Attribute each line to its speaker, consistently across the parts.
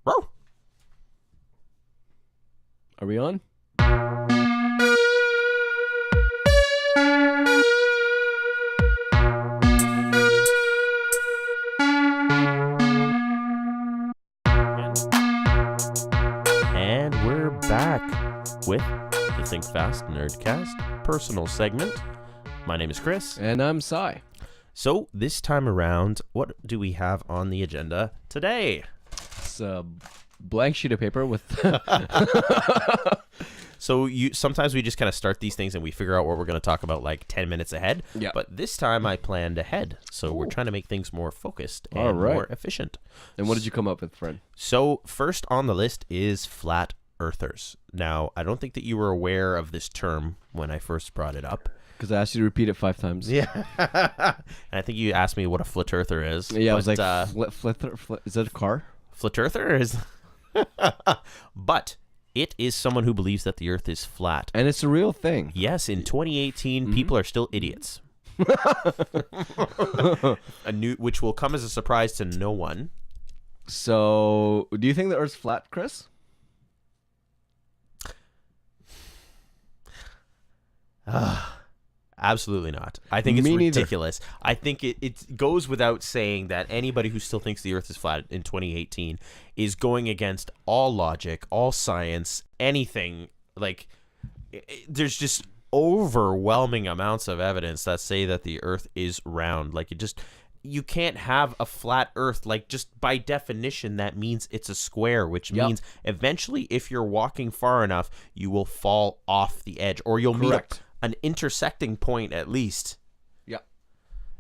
Speaker 1: Are we on?
Speaker 2: And we're back with the ThinkFast Nerdcast personal segment. My name is Chris.
Speaker 1: And I'm Sai.
Speaker 2: So this time around, what do we have on the agenda today?
Speaker 1: It's a blank sheet of paper with...
Speaker 2: So sometimes we just kind of start these things and we figure out what we're going to talk about like 10 minutes ahead.
Speaker 1: Yeah.
Speaker 2: But this time I planned ahead. So we're trying to make things more focused and
Speaker 1: All right.
Speaker 2: more efficient.
Speaker 1: And what did you come up with, friend?
Speaker 2: So first on the list is flat earthers. Now, I don't think that you were aware of this term when I first brought it up.
Speaker 1: Because I asked you to repeat it 5 times.
Speaker 2: Yeah. And I think you asked me what a flat earther is.
Speaker 1: Yeah, I was like, is that a car?
Speaker 2: Flat earther is... But... it is someone who believes that the Earth is flat.
Speaker 1: And it's a real thing.
Speaker 2: Yes, in 2018, people are still idiots. Which will come as a surprise to no one.
Speaker 1: So, do you think the Earth's flat, Chris?
Speaker 2: Absolutely not. I think it's
Speaker 1: Me neither.
Speaker 2: ridiculous. I think it goes without saying that anybody who still thinks the Earth is flat in 2018 is going against all logic, all science, anything. Like, there's just overwhelming amounts of evidence that say that the Earth is round. Like, you can't have a flat Earth. Like, just by definition, that means it's a square, which means eventually, if you're walking far enough, you will fall off the edge, or you'll meet an intersecting point at least.
Speaker 1: Yeah,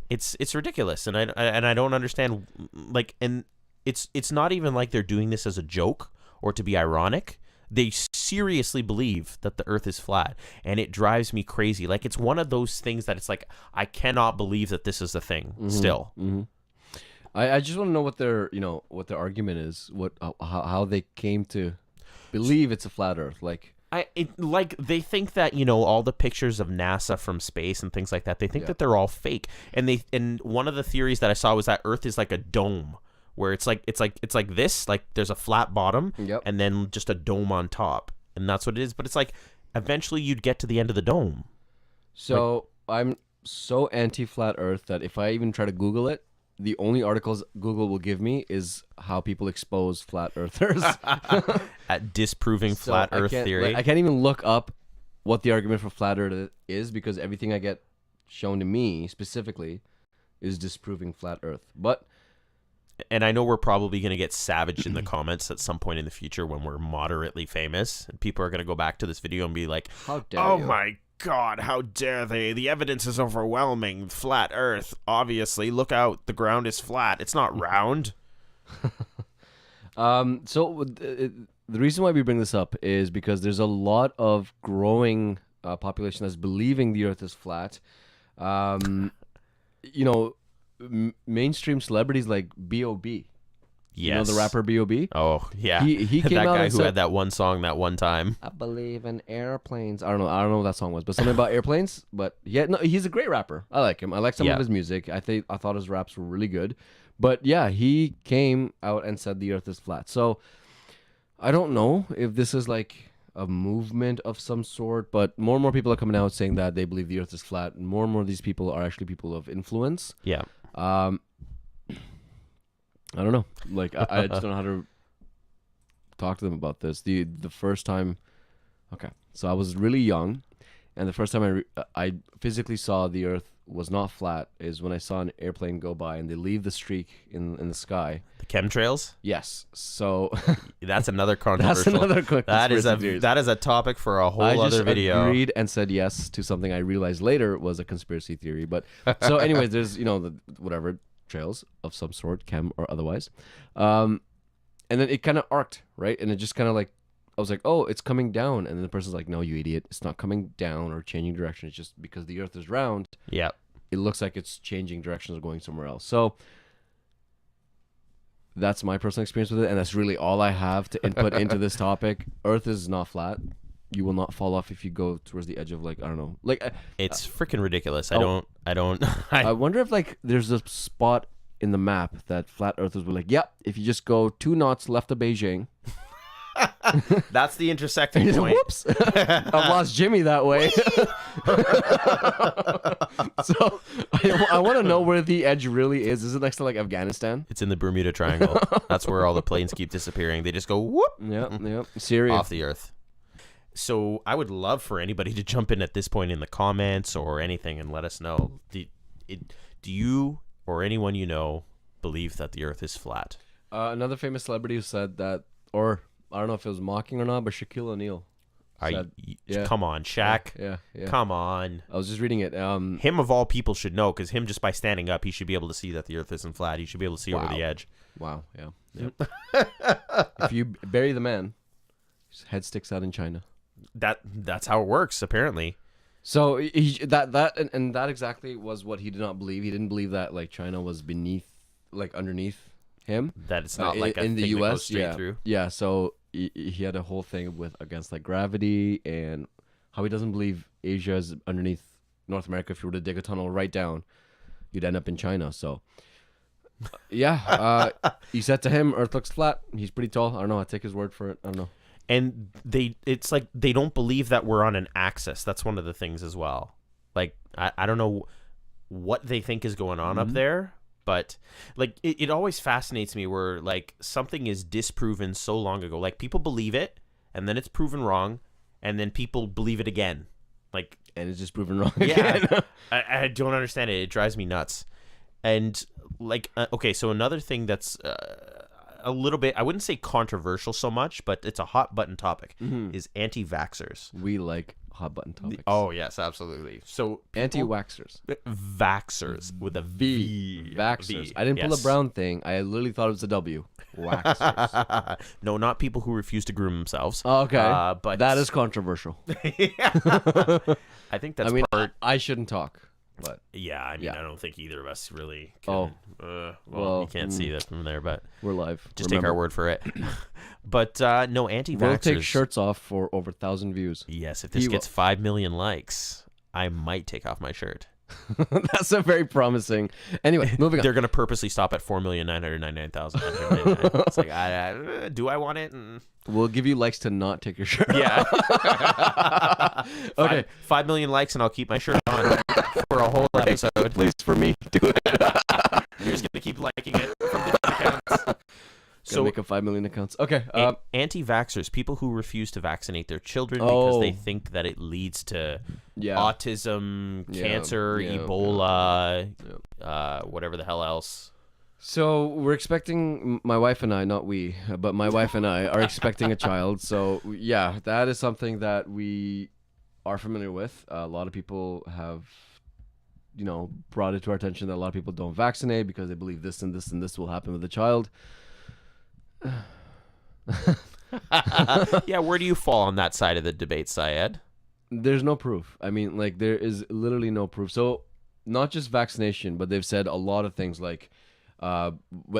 Speaker 2: it's ridiculous, and I don't understand. Like, and it's not even like they're doing this as a joke or to be ironic. They seriously believe that the Earth is flat, and it drives me crazy. Like, it's one of those things that it's like, I cannot believe that this is a thing still.
Speaker 1: Mm-hmm. I just want to know what their argument is, how they came to believe it's a flat Earth.
Speaker 2: Like they think that all the pictures of NASA from space and things like that, they think that they're all fake, and one of the theories that I saw was that Earth is like a dome, where it's like this, like there's a flat bottom and then just a dome on top, and that's what it is. But it's like eventually you'd get to the end of the dome.
Speaker 1: So I'm so anti-flat Earth that if I even try to Google it, the only articles Google will give me is how people expose flat earthers.
Speaker 2: At disproving flat Earth theory.
Speaker 1: I can't even look up what the argument for flat Earth is, because everything I get shown to me specifically is disproving flat Earth.
Speaker 2: And I know we're probably going to get savaged in the comments at some point in the future when we're moderately famous, and people are going to go back to this video and be like,
Speaker 1: how dare
Speaker 2: "Oh
Speaker 1: you?
Speaker 2: my God, how dare they? The evidence is overwhelming. Flat Earth, obviously. Look out, the ground is flat. It's not round."
Speaker 1: So the reason why we bring this up is because there's a lot of growing population that's believing the Earth is flat. Mainstream celebrities like B.O.B.
Speaker 2: Yes.
Speaker 1: You know the rapper B.O.B.?
Speaker 2: Oh, yeah.
Speaker 1: He came
Speaker 2: that
Speaker 1: out
Speaker 2: guy
Speaker 1: and
Speaker 2: who
Speaker 1: said,
Speaker 2: had that one song that one time.
Speaker 1: I believe in airplanes. I don't know what that song was, but something about airplanes. But he's a great rapper. I like him. I like some of his music. I thought his raps were really good. But yeah, he came out and said the Earth is flat. So I don't know if this is like a movement of some sort, but more and more people are coming out saying that they believe the Earth is flat. And more of these people are actually people of influence.
Speaker 2: Yeah.
Speaker 1: I don't know. Like, I just don't know how to talk to them about this. The first time, so I was really young, and the first time I physically saw the Earth was not flat is when I saw an airplane go by and they leave the streak in the sky.
Speaker 2: The chemtrails?
Speaker 1: Yes. So
Speaker 2: that's another controversial.
Speaker 1: That's another
Speaker 2: that is a topic for a whole other video.
Speaker 1: I agreed and said yes to something I realized later was a conspiracy theory. But so anyways, there's the whatever trails of some sort, chem or otherwise, and then it kind of arced, right? And it just kind of like, I was like, oh, it's coming down, and then the person's like, no, you idiot, it's not coming down or changing direction. It's just because the Earth is round.
Speaker 2: Yeah,
Speaker 1: it looks like it's changing directions or going somewhere else. So that's my personal experience with it, and that's really all I have to input into this topic. Earth is not flat. You will not fall off if you go towards the edge of, like, I don't know, like
Speaker 2: it's freaking ridiculous. I wonder if
Speaker 1: there's a spot in the map that flat earthers were like, yep, if you just go 2 knots left of Beijing.
Speaker 2: That's the intersecting point.
Speaker 1: Whoops. I've lost Jimmy that way. So I want to know where the edge really is. Is it next to like Afghanistan?
Speaker 2: It's in the Bermuda Triangle. That's where all the planes keep disappearing. They just go whoop.
Speaker 1: Yep. Syria.
Speaker 2: Off the earth. So I would love for anybody to jump in at this point in the comments or anything and let us know. Do you or anyone you know believe that the earth is flat?
Speaker 1: Another famous celebrity who said that, or I don't know if it was mocking or not, but Shaquille O'Neal.
Speaker 2: Come on, Shaq.
Speaker 1: Yeah.
Speaker 2: Come on.
Speaker 1: I was just reading it.
Speaker 2: Him of all people should know, because him just by standing up, he should be able to see that the earth isn't flat. He should be able to see over the edge.
Speaker 1: Wow. Yeah. If you bury the man, his head sticks out in China.
Speaker 2: That's how it works, apparently.
Speaker 1: So that exactly was what he did not believe. He didn't believe that like China was underneath him.
Speaker 2: That it's not like a
Speaker 1: in the
Speaker 2: thing
Speaker 1: U.S.
Speaker 2: that goes straight through.
Speaker 1: Yeah. So he had a whole thing against like gravity and how he doesn't believe Asia is underneath North America. If you were to dig a tunnel right down, you'd end up in China. So yeah, he said to him, "Earth looks flat." He's pretty tall. I don't know. I take his word for it. I don't know.
Speaker 2: And it's like they don't believe that we're on an axis. That's one of the things as well. Like I don't know what they think is going on up there, but like it always fascinates me where like something is disproven so long ago. Like people believe it, and then it's proven wrong, and then people believe it again. Like
Speaker 1: and it's just proven wrong.
Speaker 2: Yeah,
Speaker 1: again.
Speaker 2: I don't understand it. It drives me nuts. And like okay, so another thing that's a little bit, I wouldn't say controversial so much, but it's a hot button topic, is anti-vaxxers.
Speaker 1: We like hot button topics.
Speaker 2: Oh, yes, absolutely. So
Speaker 1: anti-vaxxers.
Speaker 2: Vaxxers with a V.
Speaker 1: Vaxxers. I didn't pull a brown thing. I literally thought it was a W. Waxers.
Speaker 2: No, not people who refuse to groom themselves.
Speaker 1: Oh, okay.
Speaker 2: But
Speaker 1: that is controversial.
Speaker 2: I think that's part...
Speaker 1: I shouldn't talk. But
Speaker 2: yeah, I don't think either of us really can. Well, you can't see that from there, but
Speaker 1: we're live.
Speaker 2: Just take our word for it. But no, anti-vaxxers.
Speaker 1: We'll take shirts off for over 1,000 views.
Speaker 2: Yes, if this gets 5 million likes, I might take off my shirt.
Speaker 1: That's a very promising. Anyway, moving on.
Speaker 2: They're gonna purposely stop at 4,999,999. It's like, do I want it?
Speaker 1: We'll give you likes to not take your shirt.
Speaker 2: Yeah.
Speaker 1: Okay.
Speaker 2: 5 million likes, and I'll keep my shirt on for a whole episode.
Speaker 1: Please, for me, do it.
Speaker 2: You're just gonna keep liking it from the accounts.
Speaker 1: So make a 5 million accounts. Okay.
Speaker 2: Anti-vaxxers, people who refuse to vaccinate their children because they think that it leads to autism, cancer, Ebola, whatever the hell else.
Speaker 1: So we're expecting, my wife and I, not we, but my wife and I are expecting a child. So yeah, that is something that we are familiar with. A lot of people have, brought it to our attention that a lot of people don't vaccinate because they believe this and this and this will happen with the child.
Speaker 2: Yeah, where do you fall on that side of the debate, Syed?
Speaker 1: There's no proof. I mean, like, there is literally no proof. So not just vaccination, but they've said a lot of things like,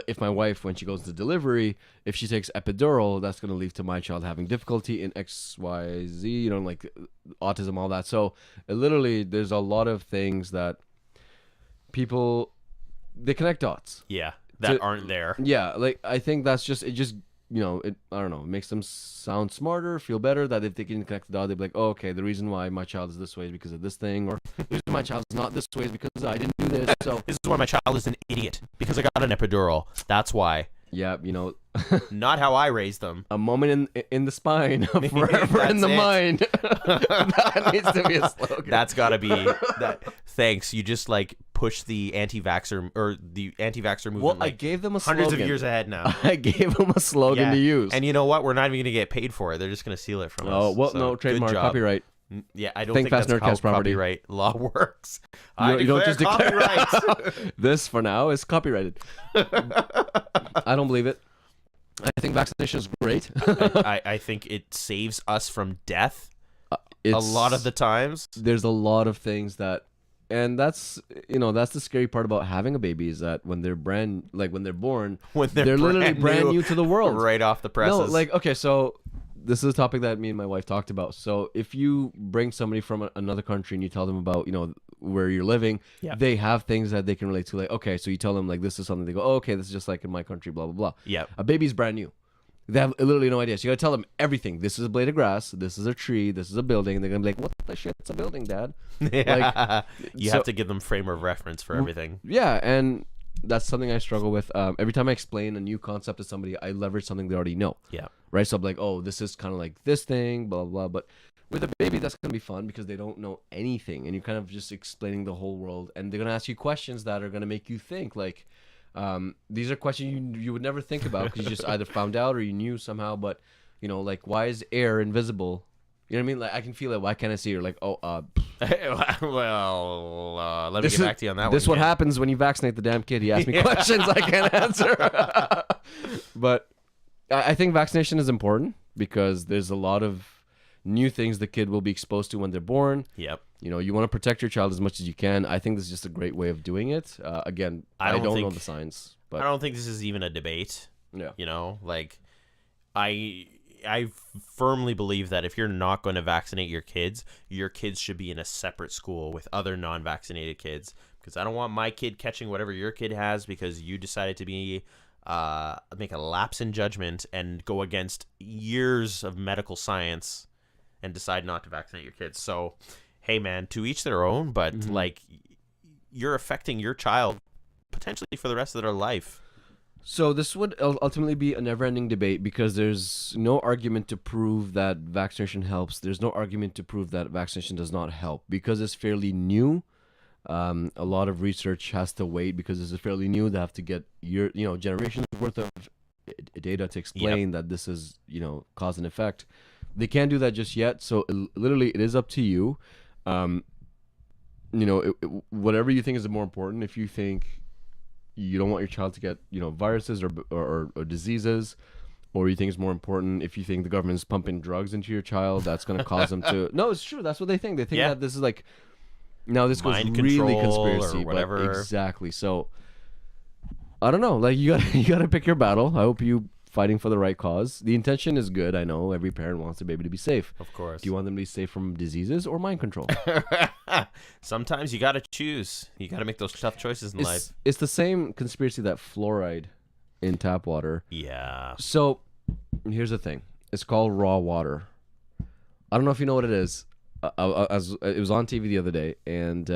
Speaker 1: if my wife, when she goes to delivery, if she takes epidural, that's going to lead to my child having difficulty in XYZ, like autism, all that. So literally, there's a lot of things that they connect dots.
Speaker 2: Yeah. That aren't there.
Speaker 1: Yeah, like I think that's just I don't know, it makes them sound smarter, feel better, that if they can connect the dot, they'd be like, oh, okay, the reason why my child is this way is because of this thing, or the reason my child is not this way is because I didn't do this. So
Speaker 2: this is why my child is an idiot, because I got an epidural. That's why.
Speaker 1: Yeah,
Speaker 2: not how I raised them.
Speaker 1: A moment in the spine, forever in the mind. That needs to be a slogan.
Speaker 2: That's got to be that. Thanks. You just like push the anti-vaxxer movement.
Speaker 1: Well, I gave them a slogan.
Speaker 2: Hundreds of years ahead now.
Speaker 1: I gave them a slogan to use.
Speaker 2: And you know what? We're not even going to get paid for it. They're just going to steal it from us.
Speaker 1: Oh, well, no, trademark, copyright.
Speaker 2: Yeah, I don't think that's
Speaker 1: Nerdcast
Speaker 2: how
Speaker 1: property.
Speaker 2: Copyright law works.
Speaker 1: You don't just declare
Speaker 2: copyright.
Speaker 1: This, for now, is copyrighted. I don't believe it. I think vaccination is great.
Speaker 2: I think it saves us from death a lot of the times.
Speaker 1: There's a lot of things that, and that's the scary part about having a baby is that when they're born, they're literally brand new to the world,
Speaker 2: right off the presses.
Speaker 1: No, like, okay, so this is a topic that me and my wife talked about. So if you bring somebody from another country and you tell them about, where you're living,
Speaker 2: Yeah.
Speaker 1: they have things that they can relate to. Like, okay, so you tell them like this is something, they go, oh, okay, this is just like in my country, blah blah blah.
Speaker 2: Yeah.
Speaker 1: A baby's brand new. They have literally no idea. So you gotta tell them everything. This is a blade of grass. This is a tree. This is a building. And they're gonna be like, "What the shit? It's a building, Dad."
Speaker 2: Like, you have to give them frame of reference for everything.
Speaker 1: Yeah, and that's something I struggle with. Every time I explain a new concept to somebody, I leverage something they already know.
Speaker 2: Yeah.
Speaker 1: Right. So I'm like, "Oh, this is kind of like this thing, blah blah." But with a baby, that's gonna be fun because they don't know anything, and you're kind of just explaining the whole world, and they're gonna ask you questions that are gonna make you think. Like, these are questions you would never think about because you just either found out or you knew somehow. But like, why is air invisible? You know what I mean? Like, I can feel it. Why can't I see it? Or like, oh,
Speaker 2: well, let me get back to you on that one.
Speaker 1: This is what happens when you vaccinate the damn kid. He asks me questions I can't answer. But I think vaccination is important because there's a lot of new things the kid will be exposed to when they're born.
Speaker 2: Yep.
Speaker 1: You want to protect your child as much as you can. I think this is just a great way of doing it. Again, I don't know the science, but
Speaker 2: I don't think this is even a debate.
Speaker 1: Yeah.
Speaker 2: Like, I firmly believe that if you're not going to vaccinate your kids should be in a separate school with other non-vaccinated kids, because I don't want my kid catching whatever your kid has because you decided to be make a lapse in judgment and go against years of medical science and decide not to vaccinate your kids. So, hey man, to each their own, but like, you're affecting your child potentially for the rest of their life.
Speaker 1: So this would ultimately be a never-ending debate because there's no argument to prove that vaccination helps. There's no argument to prove that vaccination does not help because it's fairly new. A lot of research has to wait because this is fairly new. They have to get generations worth of data to explain that this is cause and effect. They can't do that just yet. So literally, it is up to you. Whatever you think is more important. If you think you don't want your child to get viruses or diseases, or you think it's more important if you think the government's pumping drugs into your child, that's going to cause them to. No, it's true. That's what they think. They think that this is like. Now this goes really conspiracy,
Speaker 2: or whatever.
Speaker 1: But exactly. So I don't know. Like, you gotta pick your battle. I hope you fighting for the right cause. The intention is good. I know every parent wants their baby to be safe.
Speaker 2: Of course.
Speaker 1: Do you want them to be safe from diseases or mind control?
Speaker 2: Sometimes you gotta choose. You gotta make those tough choices in life.
Speaker 1: It's the same conspiracy that fluoride in tap water.
Speaker 2: Yeah.
Speaker 1: So here's the thing. It's called raw water. I don't know if you know what it is. It was on TV the other day, and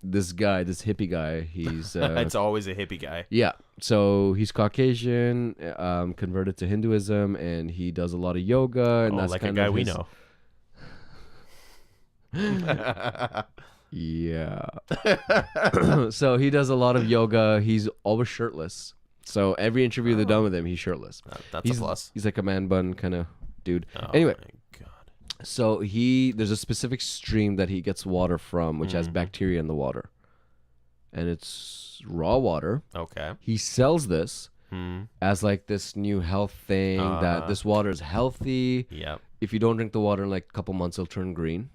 Speaker 1: this hippie guy, he's
Speaker 2: it's always a hippie guy.
Speaker 1: Yeah. So he's Caucasian, converted to Hinduism, and he does a lot of yoga, and that's
Speaker 2: like
Speaker 1: kind
Speaker 2: a guy
Speaker 1: of
Speaker 2: we know.
Speaker 1: Yeah. So he does a lot of yoga. He's always shirtless. So every interview they've done with him, he's shirtless.
Speaker 2: That's a plus.
Speaker 1: He's like a man bun kind of dude.
Speaker 2: Oh,
Speaker 1: anyway.
Speaker 2: my God.
Speaker 1: So there's a specific stream that he gets water from, which has bacteria in the water. And it's raw water.
Speaker 2: Okay.
Speaker 1: He sells this as like this new health thing, that this water is healthy.
Speaker 2: Yep.
Speaker 1: If you don't drink the water in like a couple months, it'll turn green.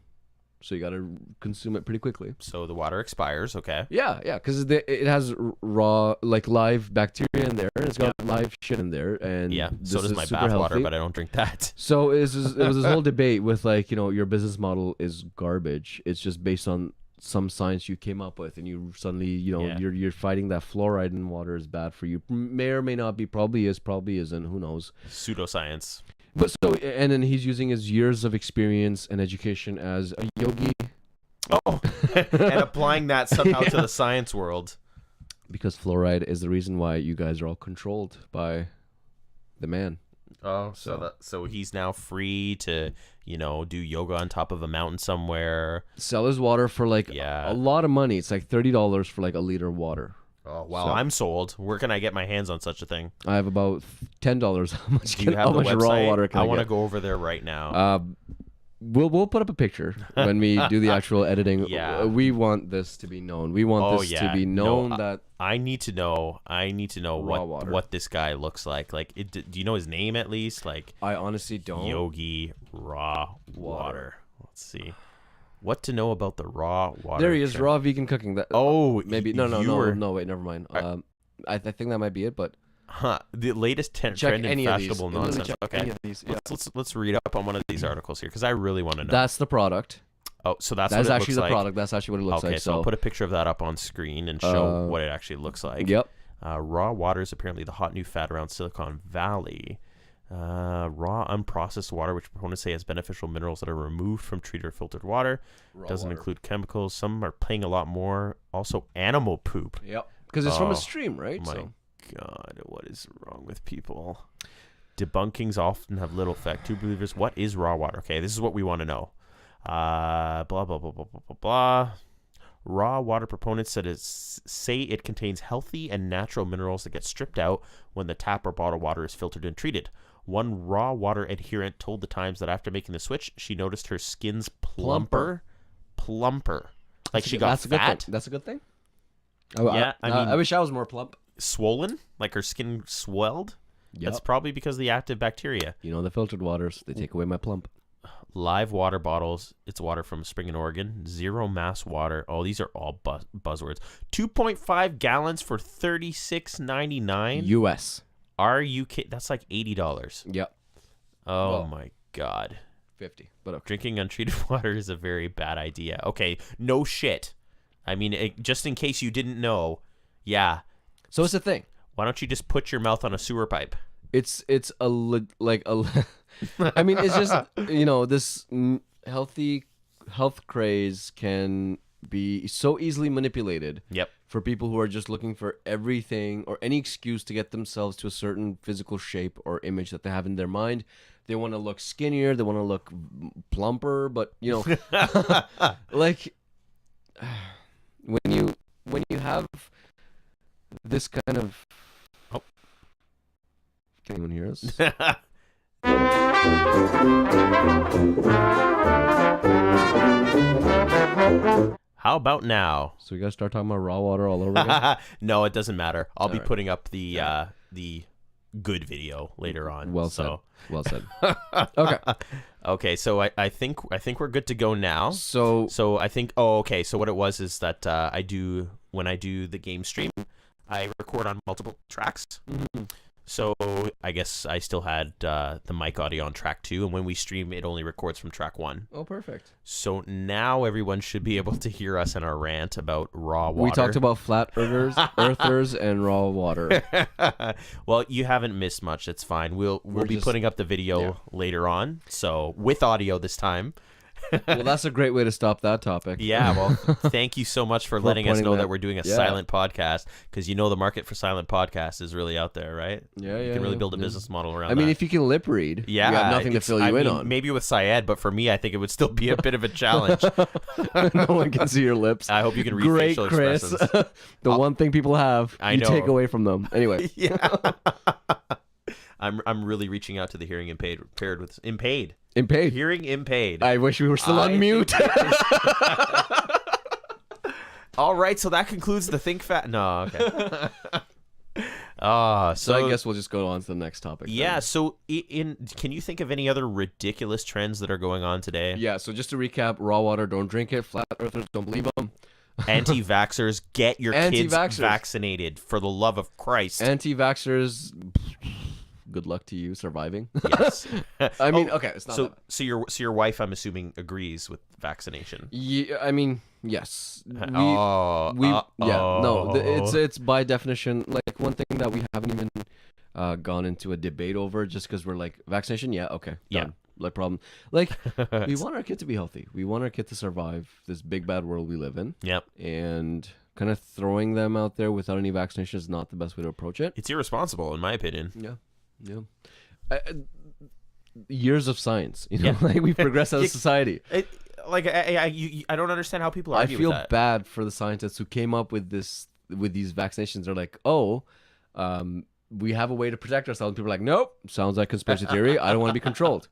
Speaker 1: So you got to consume it pretty quickly.
Speaker 2: So the water expires, okay.
Speaker 1: Yeah, because it has raw, like live bacteria in there. And it's got live shit in there. And
Speaker 2: so does my bath water, but I don't drink that.
Speaker 1: So it was this whole debate with like, your business model is garbage. It's just based on some science you came up with, and you suddenly, you're fighting that fluoride in water is bad for you. May or may not be, probably is, probably isn't, who knows.
Speaker 2: Pseudoscience.
Speaker 1: But and then he's using his years of experience and education as a yogi.
Speaker 2: Oh, and applying that somehow to the science world.
Speaker 1: Because fluoride is the reason why you guys are all controlled by the man.
Speaker 2: Oh, so he's now free to, do yoga on top of a mountain somewhere.
Speaker 1: Sell his water for like a lot of money. It's like $30 for like a liter of water.
Speaker 2: Oh, well, I'm sold. Where can I get my hands on such a thing?
Speaker 1: I have about $10. How much
Speaker 2: Do you have the website?
Speaker 1: Raw water can I
Speaker 2: want to
Speaker 1: get?
Speaker 2: go over there right now.
Speaker 1: We'll put up a picture when we do the actual editing.
Speaker 2: Yeah.
Speaker 1: We want this to be known. We want this to be known that
Speaker 2: I need to know
Speaker 1: raw water.
Speaker 2: what this guy looks like. Like, do you know his name at least? Like,
Speaker 1: I honestly don't.
Speaker 2: Yogi Raw Water. Let's see. What to know about the raw water?
Speaker 1: There he is, raw vegan cooking. That maybe no, wait, never mind. I think that might be it, but
Speaker 2: the latest trend in fashionable nonsense. Okay,
Speaker 1: any of these. Yeah.
Speaker 2: Let's read up on one of these articles here because I really want to know.
Speaker 1: That's the product.
Speaker 2: Oh, so that's
Speaker 1: That's
Speaker 2: what it
Speaker 1: actually
Speaker 2: looks
Speaker 1: the
Speaker 2: like.
Speaker 1: product. That's actually what it looks
Speaker 2: Okay,
Speaker 1: like.
Speaker 2: so I'll put a picture of that up on screen and show what it actually looks like.
Speaker 1: Yep.
Speaker 2: Raw water is apparently the hot new fad around Silicon Valley. Raw unprocessed water, which proponents say has beneficial minerals that are removed from treated or filtered water. Doesn't include chemicals. Some are paying a lot more. Also, animal poop.
Speaker 1: Yep. Because it's from a stream, right?
Speaker 2: My God, what is wrong with people? Debunkings often have little effect. Two believers. What is raw water? Okay, this is what we want to know. Blah blah blah blah blah blah blah. Raw water proponents say it contains healthy and natural minerals that get stripped out when the tap or bottled water is filtered and treated. One raw water adherent told the Times that after making the switch, she noticed her skin's plumper. Like she got fat.
Speaker 1: That's a good thing.
Speaker 2: Yeah, I mean,
Speaker 1: I wish I was more plump.
Speaker 2: Swollen, like her skin swelled.
Speaker 1: Yep.
Speaker 2: That's probably because of the active bacteria.
Speaker 1: You know, the filtered waters, they take away my plump.
Speaker 2: Live water bottles. It's water from a spring in Oregon. Zero mass water. Oh, these are all buzzwords. 2.5 gallons for $36.99
Speaker 1: US.
Speaker 2: Are you kidding? That's like $80.
Speaker 1: Yep.
Speaker 2: Oh my God.
Speaker 1: 50. But okay.
Speaker 2: Drinking untreated water is a very bad idea. Okay, no shit. I mean, just in case you didn't know, yeah.
Speaker 1: So it's a thing.
Speaker 2: Why don't you just put your mouth on a sewer pipe?
Speaker 1: It's like a. I mean, it's just, you know, this health craze can be so easily manipulated.
Speaker 2: Yep.
Speaker 1: For people who are just looking for everything or any excuse to get themselves to a certain physical shape or image that they have in their mind. They want to look skinnier. They want to look plumper. But, you know, like when you have this kind of... Oh. Can anyone hear us?
Speaker 2: How about now?
Speaker 1: So we gotta start talking about raw water all over again?
Speaker 2: No, it doesn't matter. I'll be
Speaker 1: right.
Speaker 2: putting up the good video later on.
Speaker 1: Well said. Well said. Okay.
Speaker 2: Okay, so I think we're good to go now.
Speaker 1: So
Speaker 2: I think okay. So what it was is that when I do the game stream, I record on multiple tracks.
Speaker 1: Mm-hmm.
Speaker 2: So I guess I still had the mic audio on track 2, and when we stream, it only records from track 1.
Speaker 1: Oh, perfect.
Speaker 2: So now everyone should be able to hear us in our rant about raw water.
Speaker 1: We talked about flat earthers and raw water.
Speaker 2: Well, you haven't missed much. It's fine. We'll be putting up the video later on, so with audio this time.
Speaker 1: Well, that's a great way to stop that topic.
Speaker 2: Yeah, well, thank you so much for letting us know that we're doing a silent podcast, because you know the market for silent podcasts is really out there, right?
Speaker 1: Yeah,
Speaker 2: you can really build a business model around that.
Speaker 1: I mean, if you can lip read, you have nothing to fill you in on.
Speaker 2: Maybe with Syed, but for me, I think it would still be a bit of a challenge.
Speaker 1: No one can see your lips.
Speaker 2: I hope you can read
Speaker 1: Great,
Speaker 2: facial
Speaker 1: Chris.
Speaker 2: expressions.
Speaker 1: The one thing people have, you take away from them. Anyway.
Speaker 2: Yeah. I'm really reaching out to the hearing impaired with impaired.
Speaker 1: Impaired.
Speaker 2: Hearing impaired.
Speaker 1: I wish we were still on mute.
Speaker 2: All right, so that concludes the ThinkFast. No, okay. So
Speaker 1: I guess we'll just go on to the next topic.
Speaker 2: Yeah.
Speaker 1: Then.
Speaker 2: So, can you think of any other ridiculous trends that are going on today?
Speaker 1: Yeah. So just to recap: raw water, don't drink it. Flat earthers, don't believe them.
Speaker 2: Anti-vaxxers, get your kids vaccinated for the love of Christ.
Speaker 1: Anti-vaxxers. Good luck to you surviving.
Speaker 2: Yes.
Speaker 1: I mean, okay, it's not
Speaker 2: so your wife, I'm assuming, agrees with vaccination.
Speaker 1: Yeah, I mean, yes.
Speaker 2: No,
Speaker 1: it's by definition like one thing that we haven't even gone into a debate over, just because we're like, vaccination, yeah, okay, done. Like problem. Like we want our kid to be healthy. We want our kid to survive this big bad world we live in.
Speaker 2: Yep.
Speaker 1: And kind of throwing them out there without any vaccination is not the best way to approach it.
Speaker 2: It's irresponsible, in my opinion.
Speaker 1: Yeah. Yeah. Years of science, you know, like we've progressed as a society.
Speaker 2: I don't understand how people argue with that.
Speaker 1: I feel bad for the scientists who came up with these vaccinations. They're like, we have a way to protect ourselves. And people are like, nope, sounds like conspiracy theory. I don't want to be controlled.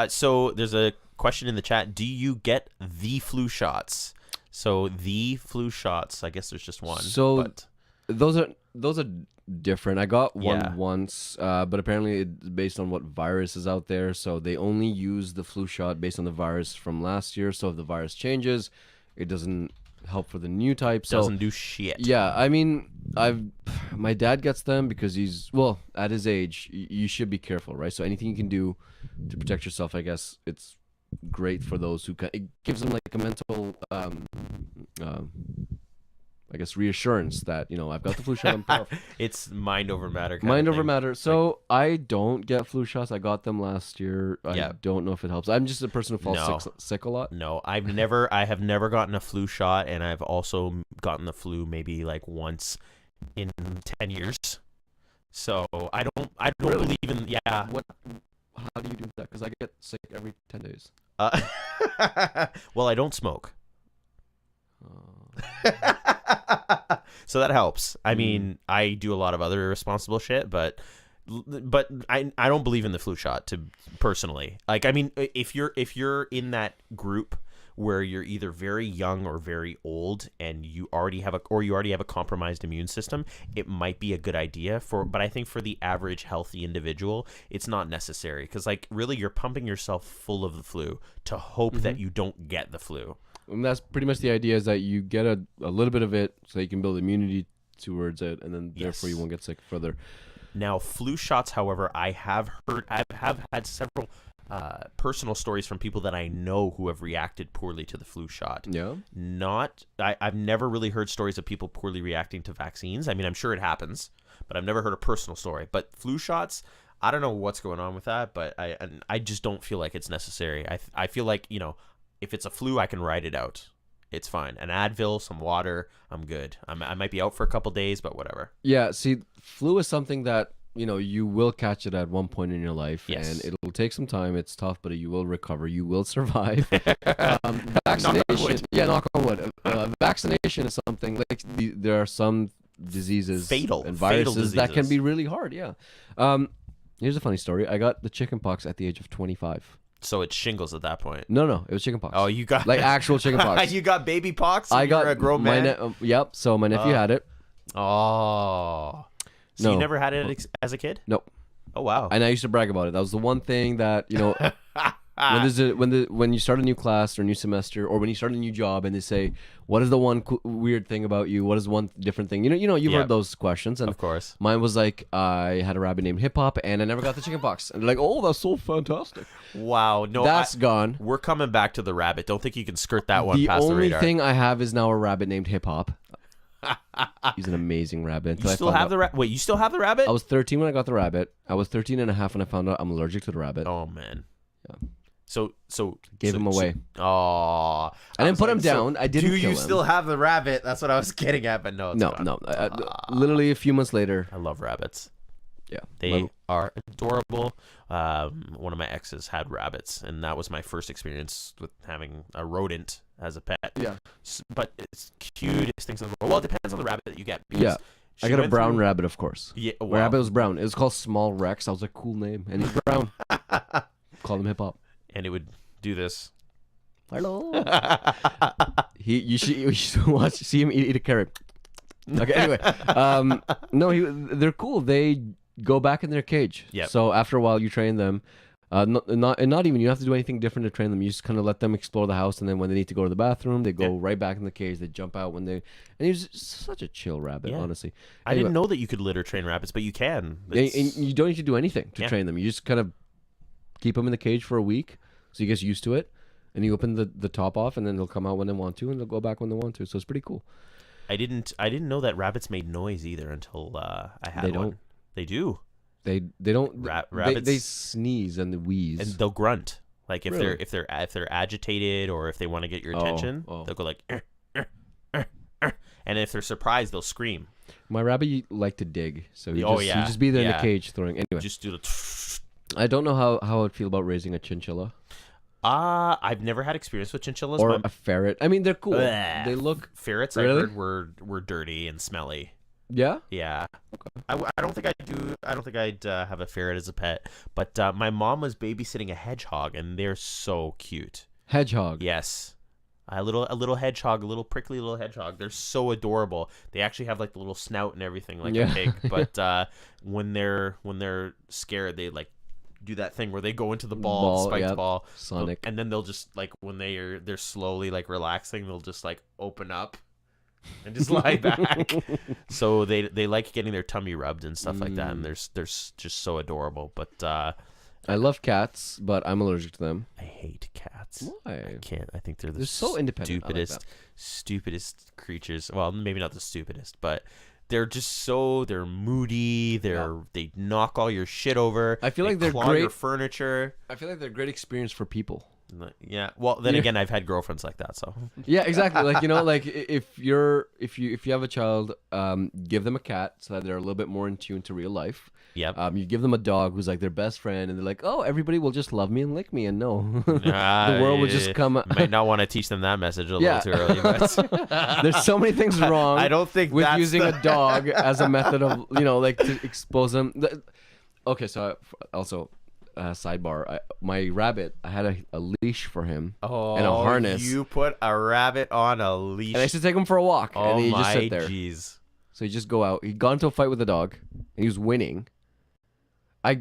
Speaker 2: So there's a question in the chat. Do you get the flu shots? So the flu shots, I guess there's just one.
Speaker 1: So those are different. I got one once, but apparently it's based on what virus is out there. So they only use the flu shot based on the virus from last year. So if the virus changes, it doesn't help for the new type. So
Speaker 2: doesn't do shit.
Speaker 1: Yeah, I mean, my dad gets them because at his age, you should be careful, right? So anything you can do to protect yourself, I guess it's great for those who it gives them like a mental I guess reassurance that I've got the flu shot. I'm powerful.
Speaker 2: It's mind over matter.
Speaker 1: Mind over matter. So I don't get flu shots. I got them last year. I don't know if it helps. I'm just a person who falls sick a lot.
Speaker 2: No, I have never gotten a flu shot, and I've also gotten the flu maybe like once in 10 years. So I don't
Speaker 1: Really?
Speaker 2: believe in
Speaker 1: How do you do that? Because I get sick every 10 days.
Speaker 2: Well, I don't smoke. So that helps. I mean, I do a lot of other irresponsible shit, but I don't believe in the flu shot personally. Like, I mean, if you're in that group where you're either very young or very old and you already have a compromised immune system, it might be a good idea but I think for the average healthy individual, it's not necessary, because like really you're pumping yourself full of the flu to hope that you don't get the flu.
Speaker 1: And that's pretty much the idea, is that you get a little bit of it so you can build immunity towards it, and then therefore you won't get sick further.
Speaker 2: Now, flu shots, however, I have had several personal stories from people that I know who have reacted poorly to the flu shot.
Speaker 1: Yeah.
Speaker 2: I've never really heard stories of people poorly reacting to vaccines. I mean, I'm sure it happens, but I've never heard a personal story. But flu shots, I don't know what's going on with that, but I just don't feel like it's necessary. I feel like, if it's a flu, I can ride it out. It's fine. An Advil, some water, I'm good. I might be out for a couple days, but whatever.
Speaker 1: Yeah, see, flu is something that, you will catch it at one point in your life, and it'll take some time. It's tough, but you will recover. You will survive. Vaccination, knock on wood. Vaccination is something, like there are some diseases and viruses that can be really hard, Here's a funny story. I got the chickenpox at the age of 25.
Speaker 2: So it's shingles at that point.
Speaker 1: No, it was chickenpox.
Speaker 2: Oh, you got
Speaker 1: like actual chickenpox.
Speaker 2: You got baby pox?
Speaker 1: I got
Speaker 2: a grown man.
Speaker 1: Yep. So my nephew had it.
Speaker 2: Oh. So you never had it as a kid?
Speaker 1: Nope.
Speaker 2: Oh wow.
Speaker 1: And I used to brag about it. That was the one thing that when you start a new class or new semester, or when you start a new job, and they say, "What is the one weird thing about you? What is one different thing?" You've heard those questions, and
Speaker 2: of course,
Speaker 1: mine was like, I had a rabbit named Hip Hop, and I never got the chickenpox. And they're like, "Oh, that's so fantastic!"
Speaker 2: Wow, no,
Speaker 1: that's gone.
Speaker 2: We're coming back to the rabbit. Don't think you can skirt that one past the radar.
Speaker 1: The only thing I have is now a rabbit named Hip Hop. He's an amazing rabbit.
Speaker 2: You still have the rabbit? Wait, you still have the rabbit?
Speaker 1: I was 13 when I got the rabbit. I was 13 and a half when I found out I'm allergic to the rabbit.
Speaker 2: Oh man.
Speaker 1: Yeah.
Speaker 2: So
Speaker 1: gave him away.
Speaker 2: I
Speaker 1: didn't put him down. I didn't kill him.
Speaker 2: Do you still have the rabbit? That's what I was getting at, but no.
Speaker 1: No. Literally a few months later.
Speaker 2: I love rabbits.
Speaker 1: Yeah,
Speaker 2: they are adorable. One of my exes had rabbits, and that was my first experience with having a rodent as a pet.
Speaker 1: Yeah,
Speaker 2: but it's cutest things in the world. Well, it depends on the rabbit that you get.
Speaker 1: Yeah, I got a brown rabbit, of course.
Speaker 2: Yeah,
Speaker 1: wow. Rabbit was brown. It was called Small Rex. That was a cool name, and he's brown. Called him Hip Hop.
Speaker 2: And it would do this.
Speaker 1: Hello. You should watch, see him eat a carrot. Okay, anyway, they're cool. They go back in their cage.
Speaker 2: Yep.
Speaker 1: So after a while, you train them. Not even you don't have to do anything different to train them. You just kind of let them explore the house, and then when they need to go to the bathroom, they go right back in the cage. They jump out and he's such a chill rabbit, honestly.
Speaker 2: I didn't know that you could litter train rabbits, but you can.
Speaker 1: And you don't need to do anything to train them. You just kind of keep them in the cage for a week, so you get used to it, and you open the top off, and then they'll come out when they want to, and they'll go back when they want to. So it's pretty cool.
Speaker 2: I didn't know that rabbits made noise either until I had one.
Speaker 1: Don't.
Speaker 2: They do.
Speaker 1: They don't.
Speaker 2: Rabbits.
Speaker 1: They sneeze and they wheeze,
Speaker 2: and they'll grunt. Like if they're agitated or if they want to get your attention, they'll go like. And if they're surprised, they'll scream.
Speaker 1: My rabbit like to dig, so he just be there in the cage throwing. Anyway,
Speaker 2: just do the.
Speaker 1: I don't know how I'd feel about raising a chinchilla.
Speaker 2: I've never had experience with chinchillas.
Speaker 1: Or a ferret. I mean, they're cool.
Speaker 2: Bleh.
Speaker 1: They look
Speaker 2: ferrets. Really? I heard were dirty and smelly.
Speaker 1: Yeah.
Speaker 2: Yeah. Okay. I don't think I do. I don't think I'd have a ferret as a pet. But my mom was babysitting a hedgehog, and they're so cute.
Speaker 1: Hedgehog.
Speaker 2: Yes. A little hedgehog, a little prickly little hedgehog. They're so adorable. They actually have like the little snout and everything, like a pig. But when they're scared, they like do that thing where they go into the spiked ball,
Speaker 1: Sonic,
Speaker 2: and then they'll just like when they're slowly like relaxing, they'll just like open up and just lie back. So they like getting their tummy rubbed and stuff like that, and they're just so adorable. But
Speaker 1: I love cats, but I'm allergic to them.
Speaker 2: I hate cats.
Speaker 1: Why?
Speaker 2: I can't. I think they're
Speaker 1: They're so independent.
Speaker 2: stupidest creatures. Well, maybe not the stupidest, but they're moody. They knock all your shit over.
Speaker 1: I feel like they're
Speaker 2: claw
Speaker 1: great
Speaker 2: your furniture.
Speaker 1: I feel like they're a great experience for people.
Speaker 2: Yeah. Well, then again, I've had girlfriends like that, so.
Speaker 1: Yeah, exactly. Like, like if you have a child, give them a cat so that they're a little bit more in tune to real life.
Speaker 2: Yep.
Speaker 1: You give them a dog who's like their best friend, and they're like, oh, everybody will just love me and lick me, and no, the world will just come.
Speaker 2: Might not want to teach them that message a little too early. But
Speaker 1: there's so many things wrong.
Speaker 2: I don't think
Speaker 1: with using a dog as a method of like to expose them. Okay, so also. Sidebar, my rabbit, I had a leash for him and a harness.
Speaker 2: You put a rabbit on a leash.
Speaker 1: And I used to take him for a walk, and he'd just sit there.
Speaker 2: Jeez.
Speaker 1: So he'd just go out. He got into a fight with a dog, and he was winning. I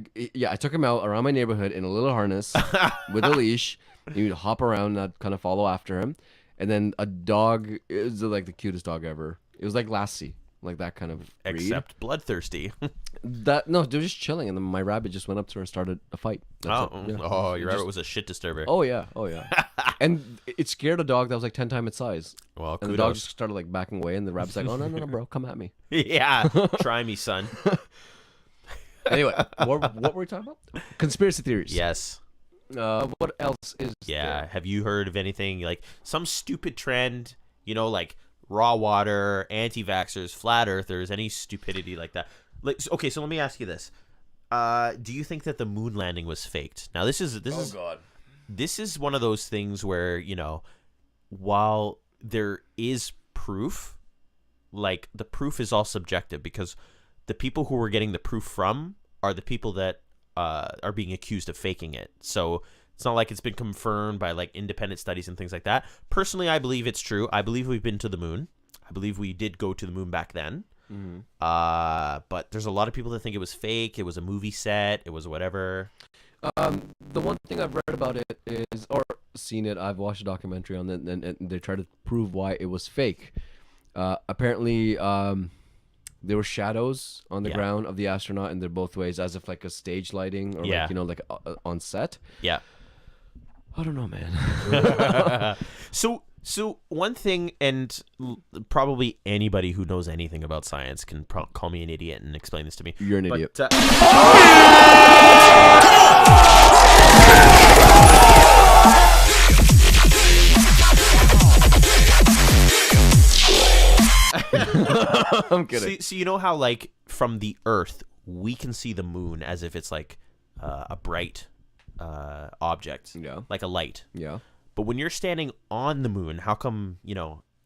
Speaker 1: took him out around my neighborhood in a little harness with a leash. He would hop around, and I'd kind of follow after him. And then a dog, it was like the cutest dog ever. It was like Lassie. Like that kind of breed.
Speaker 2: Except bloodthirsty.
Speaker 1: No, they were just chilling, and then my rabbit just went up to her and started a fight.
Speaker 2: Your rabbit was a shit disturber.
Speaker 1: Oh yeah. And it scared a dog that was like 10 times its size.
Speaker 2: Well,
Speaker 1: and the dog just started like backing away, and the rabbit's like, "Oh no, bro, come at me."
Speaker 2: Yeah, try me, son.
Speaker 1: Anyway, what were we talking about? Conspiracy theories.
Speaker 2: Yes.
Speaker 1: What else is?
Speaker 2: Yeah.
Speaker 1: there?
Speaker 2: Have you heard of anything like some stupid trend? Like raw water, anti-vaxxers, flat earthers, any stupidity like that. Okay, so let me ask you this: do you think that the moon landing was faked? Now, this is one of those things where while there is proof, like the proof is all subjective because the people who we're getting the proof from are the people that are being accused of faking it. So it's not like it's been confirmed by like independent studies and things like that. Personally, I believe it's true. I believe we've been to the moon. I believe we did go to the moon back then. Mm-hmm. But there's a lot of people that think it was fake. It was a movie set. It was whatever.
Speaker 1: The one thing I've read about it is, or seen it, I've watched a documentary on it, and they try to prove why it was fake. Apparently, there were shadows on the ground of the astronaut, and they're both ways, as if like a stage lighting or like on set.
Speaker 2: Yeah.
Speaker 1: I don't know, man.
Speaker 2: So one thing, and probably anybody who knows anything about science can call me an idiot and explain this to me.
Speaker 1: You're an idiot. I'm kidding.
Speaker 2: So you know how like from the Earth we can see the moon as if it's like a bright object, like a light.
Speaker 1: Yeah.
Speaker 2: But when you're standing on the moon, how come,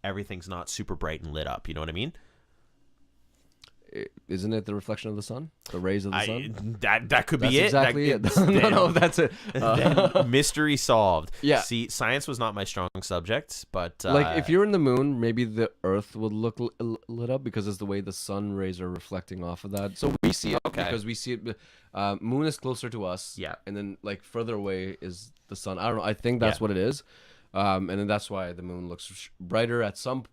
Speaker 2: everything's not super bright and lit up? You know what I mean?
Speaker 1: Isn't it the reflection of the sun? The rays of the sun?
Speaker 2: That could
Speaker 1: that's
Speaker 2: be it.
Speaker 1: Exactly it. No, that's it.
Speaker 2: Mystery solved.
Speaker 1: Yeah.
Speaker 2: See, science was not my strong subject, but...
Speaker 1: like, if you're in the moon, maybe the Earth would look lit up because it's the way the sun rays are reflecting off of that. So we see it because we see it... moon is closer to us.
Speaker 2: Yeah.
Speaker 1: And then, like, further away is the sun. I don't know. I think that's what it is. And then that's why the moon looks brighter at some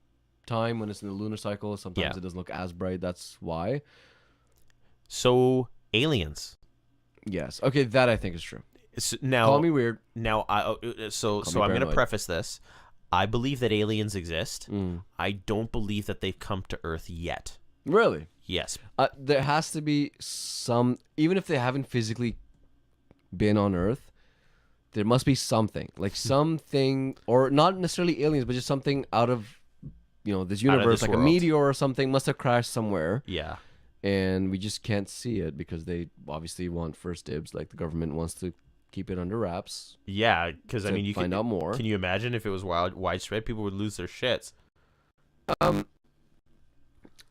Speaker 1: time when it's in the lunar cycle. Sometimes it doesn't look as bright. That's why.
Speaker 2: So, aliens.
Speaker 1: Yes. Okay, that I think is true.
Speaker 2: Now,
Speaker 1: call me weird.
Speaker 2: Now, I'm going to preface this. I believe that aliens exist. I don't believe that they've come to Earth yet.
Speaker 1: Really?
Speaker 2: Yes.
Speaker 1: There has to be some, even if they haven't physically been on Earth, there must be something, like something, or not necessarily aliens, but just something out of, this universe, like world. A meteor or something must have crashed somewhere.
Speaker 2: Yeah.
Speaker 1: And we just can't see it because they obviously want first dibs. Like the government wants to keep it under wraps.
Speaker 2: Yeah, because you
Speaker 1: find out more.
Speaker 2: Can you imagine if it was widespread? People would lose their shits.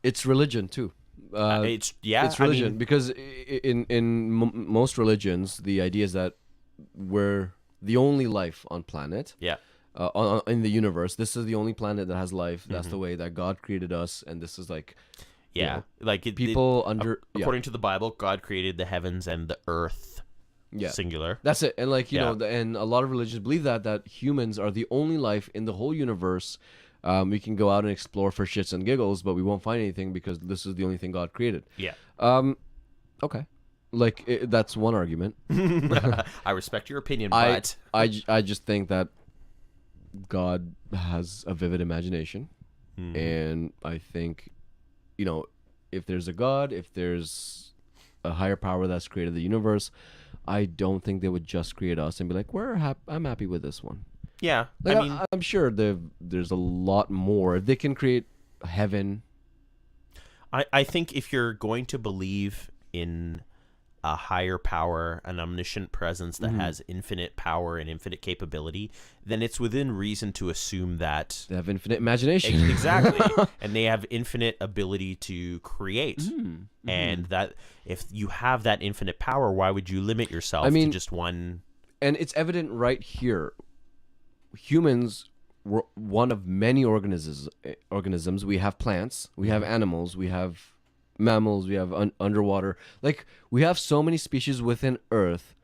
Speaker 1: It's religion too. It's religion because in most religions, the idea is that we're the only life on planet.
Speaker 2: Yeah.
Speaker 1: In the universe, this is the only planet that has life. That's the way that God created us, and this is like.
Speaker 2: Yeah, according to the Bible, God created the heavens and the earth. Yeah, singular.
Speaker 1: That's it. And and a lot of religions believe that humans are the only life in the whole universe. We can go out and explore for shits and giggles, but we won't find anything because this is the only thing God created.
Speaker 2: Yeah.
Speaker 1: Okay. That's one argument.
Speaker 2: I respect your opinion, but
Speaker 1: I just think that God has a vivid imagination, and I think, if there's a God, if there's a higher power that's created the universe, I don't think they would just create us and be like, I'm happy with this one.
Speaker 2: Yeah,
Speaker 1: Like, I'm sure there's a lot more. If they can create heaven.
Speaker 2: I think if you're going to believe in a higher power, an omniscient presence that has infinite power and infinite capability, then it's within reason to assume that
Speaker 1: They have infinite imagination.
Speaker 2: Exactly. And they have infinite ability to create. And that if you have that infinite power, why would you limit yourself to just one?
Speaker 1: And it's evident right here. Humans were one of many organisms. We have plants, we have animals, we have mammals, we have underwater. Like, we have so many species within Earth.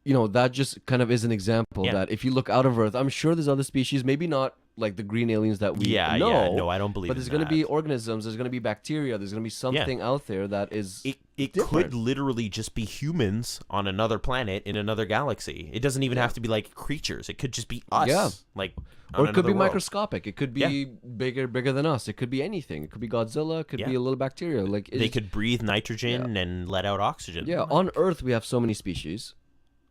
Speaker 1: That just kind of is an example that if you look out of Earth, I'm sure there's other species, maybe not like the green aliens that we know.
Speaker 2: No, I don't believe
Speaker 1: But there's going to be organisms, there's going to be bacteria, there's going to be something out there that is
Speaker 2: It could literally just be humans on another planet in another galaxy. It doesn't even have to be like creatures. It could just be us.
Speaker 1: Yeah.
Speaker 2: Like,
Speaker 1: or it could be
Speaker 2: world.
Speaker 1: microscopic. It could be bigger than us. It could be anything. It could be Godzilla. It could be a little bacteria. Like,
Speaker 2: they could breathe nitrogen and let out oxygen.
Speaker 1: Yeah, on Earth we have so many species,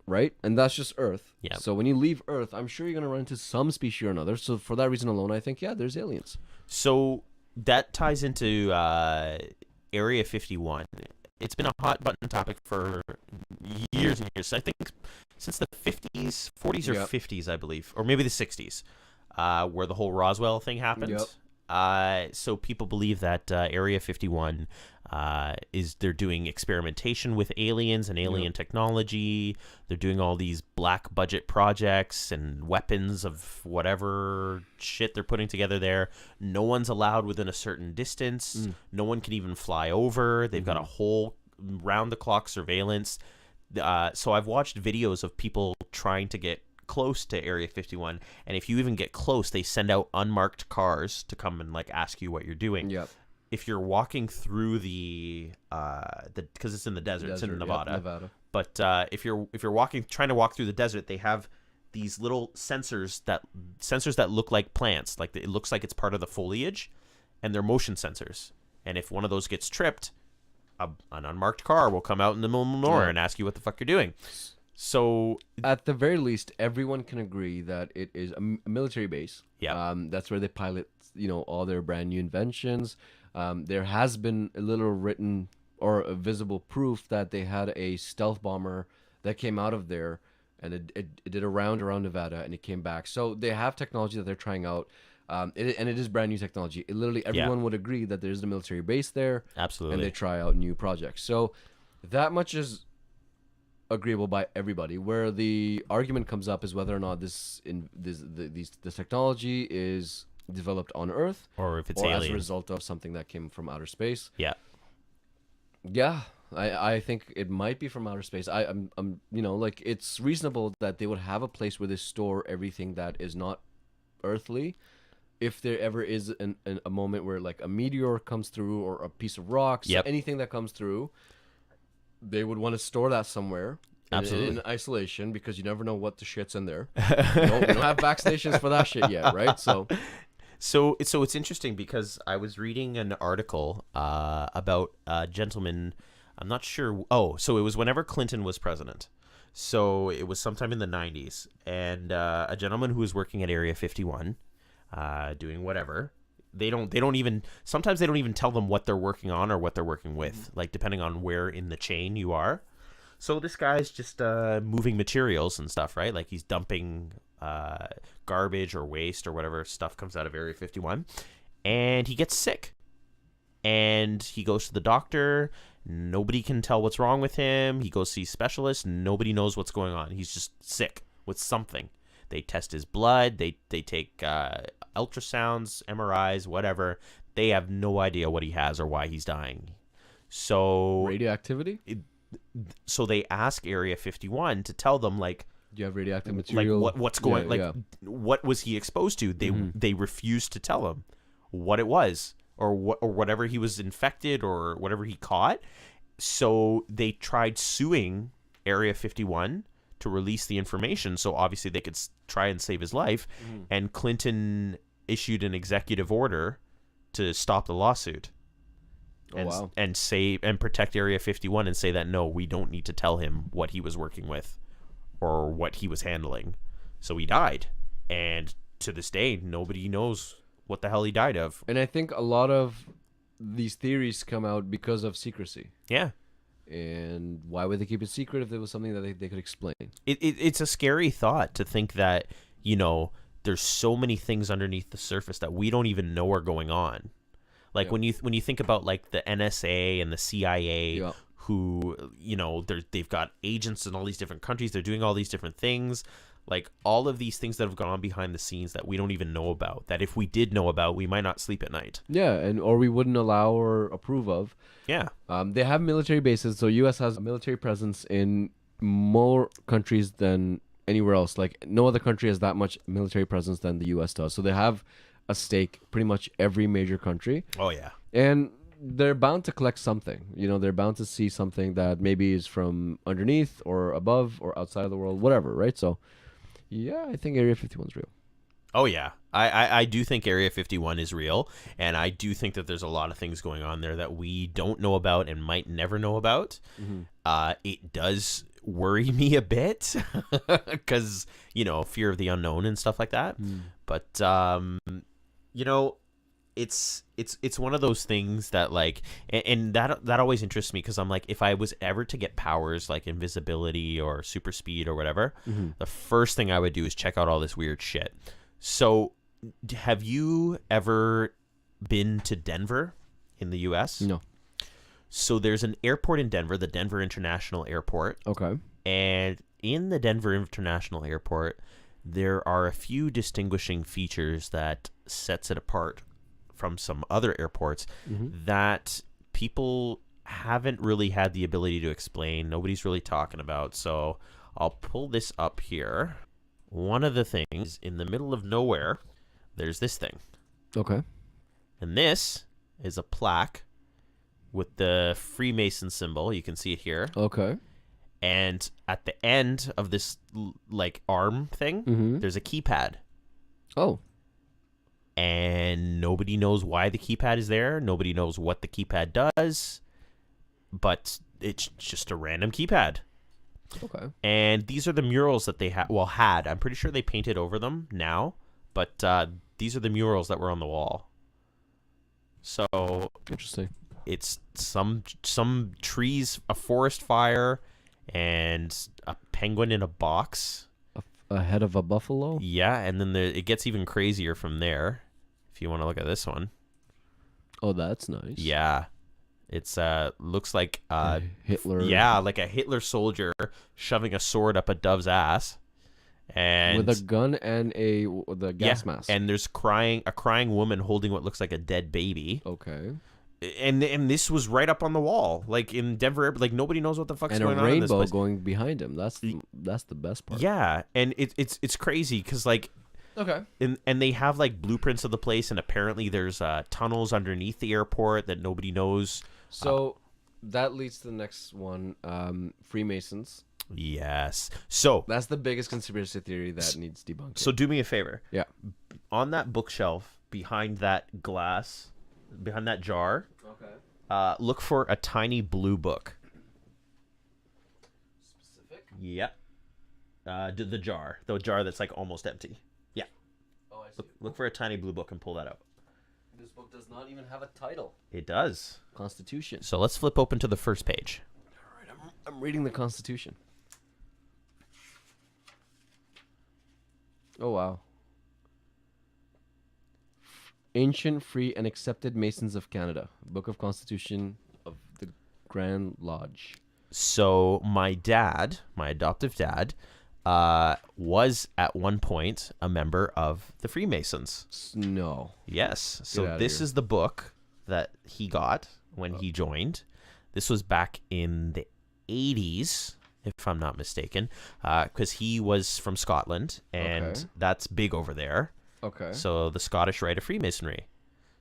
Speaker 1: right? And that's just Earth.
Speaker 2: Yeah.
Speaker 1: So when you leave Earth, I'm sure you're going to run into some species or another. So for that reason alone, I think, there's aliens.
Speaker 2: So that ties into Area 51. It's been a hot button topic for years and years. I think since the 40s or 50s, I believe, or maybe the 60s, where the whole Roswell thing happened. So people believe that Area 51 they're doing experimentation with aliens and alien technology. They're doing all these black budget projects and weapons of whatever shit they're putting together there. No one's allowed within a certain distance. No one can even fly over. They've got a whole round-the-clock surveillance. So I've watched videos of people trying to get close to Area 51, and if you even get close, they send out unmarked cars to come and ask you what you're doing. If you're walking through the because it's in the desert, it's in Nevada. But if you're trying to walk through the desert, they have these little sensors that look like plants, like it looks like it's part of the foliage, and they're motion sensors. And if one of those gets tripped, an unmarked car will come out in the middle of nowhere and ask you what the fuck you're doing. So
Speaker 1: at the very least, everyone can agree that it is a military base. That's where they pilot, all their brand new inventions. There has been a little written or a visible proof that they had a stealth bomber that came out of there, and it did a round around Nevada, and it came back. So they have technology that they're trying out, and it is brand new technology. Literally everyone would agree that there's a military base there.
Speaker 2: Absolutely.
Speaker 1: And they try out new projects. So that much is agreeable by everybody. Where the argument comes up is whether or not this technology is developed on Earth,
Speaker 2: or if it's
Speaker 1: as a result of something that came from outer space. I think it might be from outer space. I'm it's reasonable that they would have a place where they store everything that is not earthly. If there ever is a moment where a meteor comes through, or a piece of rock, anything that comes through, they would want to store that somewhere.
Speaker 2: Absolutely.
Speaker 1: In isolation, because you never know what the shit's in there. We don't have vaccinations for that shit yet, right?
Speaker 2: So it's interesting because I was reading an article about a gentleman. I'm not sure. So it was whenever Clinton was president. So it was sometime in the 90s, and a gentleman who was working at Area 51, doing whatever. Sometimes they don't even tell them what they're working on or what they're working with, depending on where in the chain you are. So this guy's just moving materials and stuff, right? He's dumping garbage or waste or whatever stuff comes out of Area 51, and he gets sick. And he goes to the doctor. Nobody can tell what's wrong with him. He goes see specialists. Nobody knows what's going on. He's just sick with something. They test his blood. They take ultrasounds, MRIs, whatever. They have no idea what he has or why he's dying. So
Speaker 1: radioactivity?
Speaker 2: So they ask Area 51 to tell them, do
Speaker 1: you have radioactive material?
Speaker 2: What's going what was he exposed to? They refused to tell him what it was, or whatever he was infected or whatever he caught. So they tried suing Area 51 to release the information, so obviously they could try and save his life. And Clinton issued an executive order to stop the lawsuit and say and protect Area 51 and say that no, we don't need to tell him what he was working with or what he was handling. So he died, and to this day nobody knows what the hell he died of.
Speaker 1: And I think a lot of these theories come out because of secrecy.
Speaker 2: Yeah.
Speaker 1: And why would they keep it secret if there was something that they could explain?
Speaker 2: It's a scary thought to think that, you know, there's so many things underneath the surface that we don't even know are going on. Like when you think about like the NSA and the CIA, who, you know, they've got agents in all these different countries. They're doing all these different things. Like all of these things that have gone behind the scenes that we don't even know about, that if we did know about, we might not sleep at night.
Speaker 1: Yeah, or we wouldn't allow or approve of.
Speaker 2: Yeah.
Speaker 1: They have military bases, so U.S. has a military presence in more countries than anywhere else. Like no other country has that much military presence than the U.S. does. So they have a stake pretty much every major country.
Speaker 2: Oh, yeah.
Speaker 1: And they're bound to collect something. You know, they're bound to see something that maybe is from underneath or above or outside of the world, whatever, right? So... yeah, I think Area 51 is real.
Speaker 2: Oh, yeah. I do think Area 51 is real, and I do think that there's a lot of things going on there that we don't know about and might never know about. It does worry me a bit because, you know, fear of the unknown and stuff like that. But, you know, it's one of those things that like, and that always interests me because I'm like, if I was ever to get powers like invisibility or super speed or whatever, the first thing I would do is check out all this weird shit. So have you ever been to Denver in the US?
Speaker 1: No.
Speaker 2: So there's an airport in Denver, the Denver International Airport.
Speaker 1: Okay.
Speaker 2: And in the Denver International Airport, there are a few distinguishing features that sets it apart from some other airports that people haven't really had the ability to explain. Nobody's really talking about. So I'll pull this up here. One of the things in the middle of nowhere, there's this thing.
Speaker 1: Okay.
Speaker 2: And this is a plaque with the Freemason symbol. You can see it here.
Speaker 1: Okay.
Speaker 2: And at the end of this like arm thing, there's a keypad.
Speaker 1: Oh.
Speaker 2: And nobody knows why the keypad is there. Nobody knows what the keypad does, but it's just a random keypad.
Speaker 1: Okay.
Speaker 2: And these are the murals that they had. I'm pretty sure they painted over them now, but these are the murals that were on the wall. So
Speaker 1: interesting.
Speaker 2: It's some trees, a forest fire, and a penguin in a box.
Speaker 1: A head of a buffalo?
Speaker 2: Yeah, and then it gets even crazier from there. If you want to look at this one.
Speaker 1: Oh, that's nice.
Speaker 2: Yeah. It's looks like
Speaker 1: Hitler.
Speaker 2: Yeah, like a Hitler soldier shoving a sword up a dove's ass. And
Speaker 1: with a gun and the gas mask.
Speaker 2: And there's a crying woman holding what looks like a dead baby.
Speaker 1: Okay.
Speaker 2: And this was right up on the wall, like in Denver. Like nobody knows what the fuck's going on in this place.
Speaker 1: And a rainbow going behind him. That's the best part.
Speaker 2: Yeah, and it's crazy because like,
Speaker 1: okay,
Speaker 2: and they have like blueprints of the place, and apparently there's tunnels underneath the airport that nobody knows.
Speaker 1: So that leads to the next one, Freemasons.
Speaker 2: Yes. So
Speaker 1: that's the biggest conspiracy theory that needs debunking.
Speaker 2: So do me a favor.
Speaker 1: Yeah.
Speaker 2: On that bookshelf behind that glass. Behind that jar, okay. Look for a tiny blue book.
Speaker 1: Specific?
Speaker 2: Yep. The jar that's like almost empty. Yeah.
Speaker 1: Oh, I see.
Speaker 2: Look for a tiny blue book and pull that out.
Speaker 1: This book does not even have a title.
Speaker 2: It does.
Speaker 1: Constitution.
Speaker 2: So let's flip open to the first page.
Speaker 1: All right, I'm reading the Constitution. Oh wow. Ancient, Free, and Accepted Masons of Canada. Book of Constitution of the Grand Lodge.
Speaker 2: So my adoptive dad, was at one point a member of the Freemasons.
Speaker 1: No.
Speaker 2: Yes. So this is the book that he got when he joined. This was back in the 80s, if I'm not mistaken, because he was from Scotland, and that's big over there. Okay. So the Scottish Rite of Freemasonry.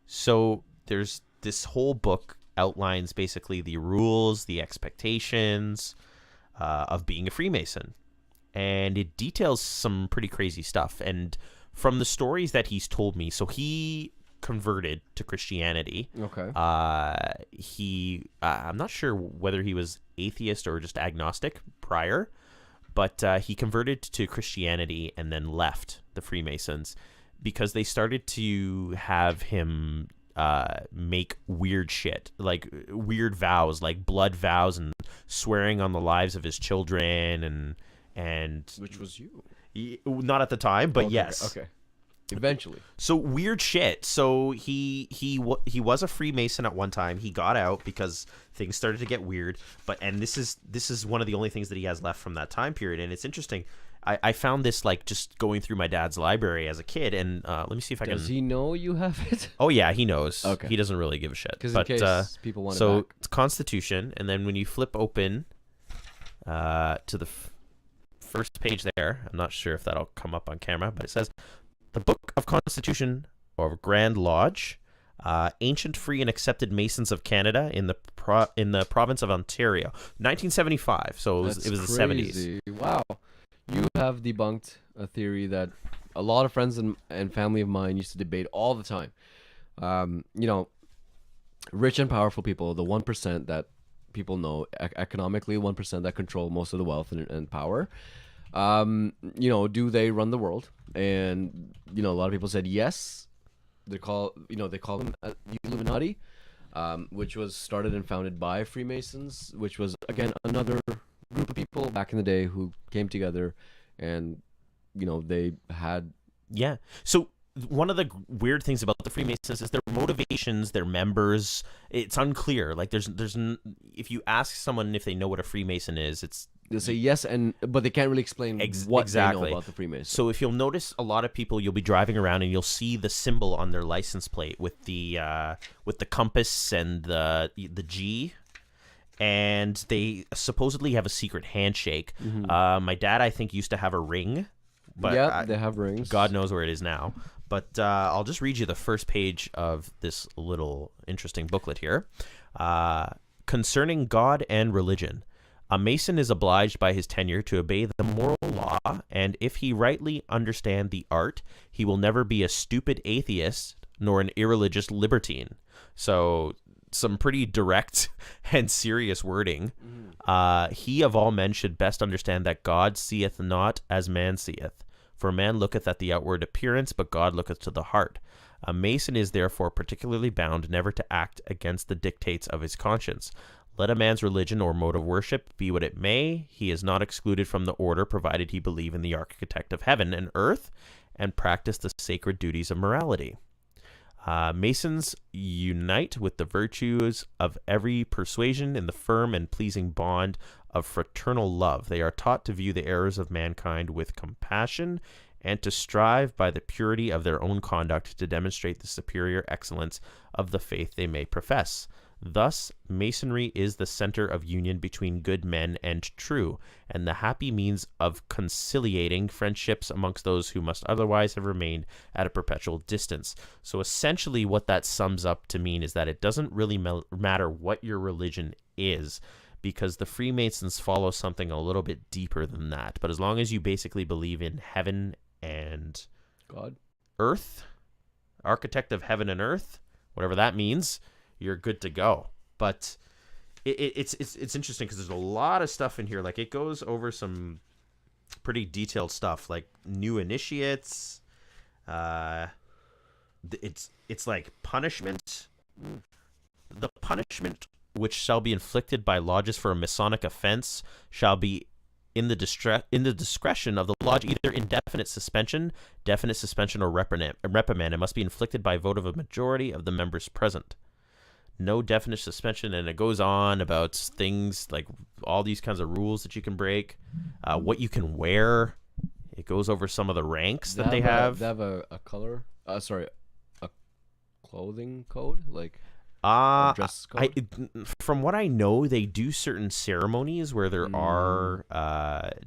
Speaker 2: So there's this whole book outlines basically the rules, the expectations of being a Freemason. And it details some pretty crazy stuff. And from the stories that he's told me, so he converted to Christianity.
Speaker 1: Okay.
Speaker 2: I'm not sure whether he was atheist or just agnostic prior, but he converted to Christianity and then left the Freemasons because they started to have him make weird shit, like weird vows, like blood vows and swearing on the lives of his children and
Speaker 1: which was you.
Speaker 2: Not at the time, but
Speaker 1: okay,
Speaker 2: yes.
Speaker 1: Okay. Eventually.
Speaker 2: So weird shit. So he was a Freemason at one time. He got out because things started to get weird. And this is one of the only things that he has left from that time period. And it's interesting. I found this like just going through my dad's library as a kid. And let me see if I can.
Speaker 1: Does he know you have it?
Speaker 2: Oh yeah, he knows.
Speaker 1: Okay.
Speaker 2: He doesn't really give a shit.
Speaker 1: Because in case people want it
Speaker 2: so
Speaker 1: back.
Speaker 2: it's Constitution, and then when you flip open to the first page there, I'm not sure if that'll come up on camera, but it says. The Book of Constitution or Grand Lodge, ancient, free, and accepted Masons of Canada in the province of Ontario, 1975. So it was the 70s.
Speaker 1: Wow, you have debunked a theory that a lot of friends and family of mine used to debate all the time. Rich and powerful people, the 1% that people know economically, 1% that control most of the wealth and power. Do they run the world? And a lot of people said yes. They call them Illuminati, which was started and founded by Freemasons, which was again another group of people back in the day who came together, and they had
Speaker 2: So one of the weird things about the Freemasons is their motivations, their members. It's unclear. Like there's if you ask someone if they know what a Freemason is,
Speaker 1: they'll say yes, but they can't really explain what
Speaker 2: exactly.
Speaker 1: they know about the Freemasons.
Speaker 2: So if you'll notice, a lot of people, you'll be driving around and you'll see the symbol on their license plate with the compass and the G, and they supposedly have a secret handshake. Mm-hmm. My dad, I think, used to have a ring. But
Speaker 1: they have rings.
Speaker 2: God knows where it is now. But I'll just read you the first page of this little interesting booklet here. Concerning God and religion. A Mason is obliged by his tenure to obey the moral law, and if he rightly understand the art, he will never be a stupid atheist nor an irreligious libertine. So some pretty direct and serious wording. He of all men should best understand that God seeth not as man seeth. For man looketh at the outward appearance, but God looketh to the heart. A Mason is therefore particularly bound never to act against the dictates of his conscience. Let a man's religion or mode of worship be what it may, he is not excluded from the order, provided he believe in the architect of heaven and earth, and practice the sacred duties of morality. Masons unite with the virtues of every persuasion in the firm and pleasing bond of fraternal love. They are taught to view the errors of mankind with compassion and to strive by the purity of their own conduct to demonstrate the superior excellence of the faith they may profess. Thus, Masonry is the center of union between good men and true, and the happy means of conciliating friendships amongst those who must otherwise have remained at a perpetual distance. So essentially what that sums up to mean is that it doesn't really matter what your religion is, because the Freemasons follow something a little bit deeper than that. But as long as you basically believe in heaven and
Speaker 1: God,
Speaker 2: earth, architect of heaven and earth, whatever that means, you're good to go. But it's interesting because there's a lot of stuff in here. Like it goes over some pretty detailed stuff, like new initiates. It's like punishment. The punishment which shall be inflicted by lodges for a Masonic offense shall be in the discretion of the lodge, either indefinite suspension, definite suspension, or reprimand. It must be inflicted by vote of a majority of the members present. No definite suspension, and it goes on about things like all these kinds of rules that you can break, what you can wear. It goes over some of the ranks that they have.
Speaker 1: They have a color. A clothing code, like dress code.
Speaker 2: From what I know, they do certain ceremonies where there are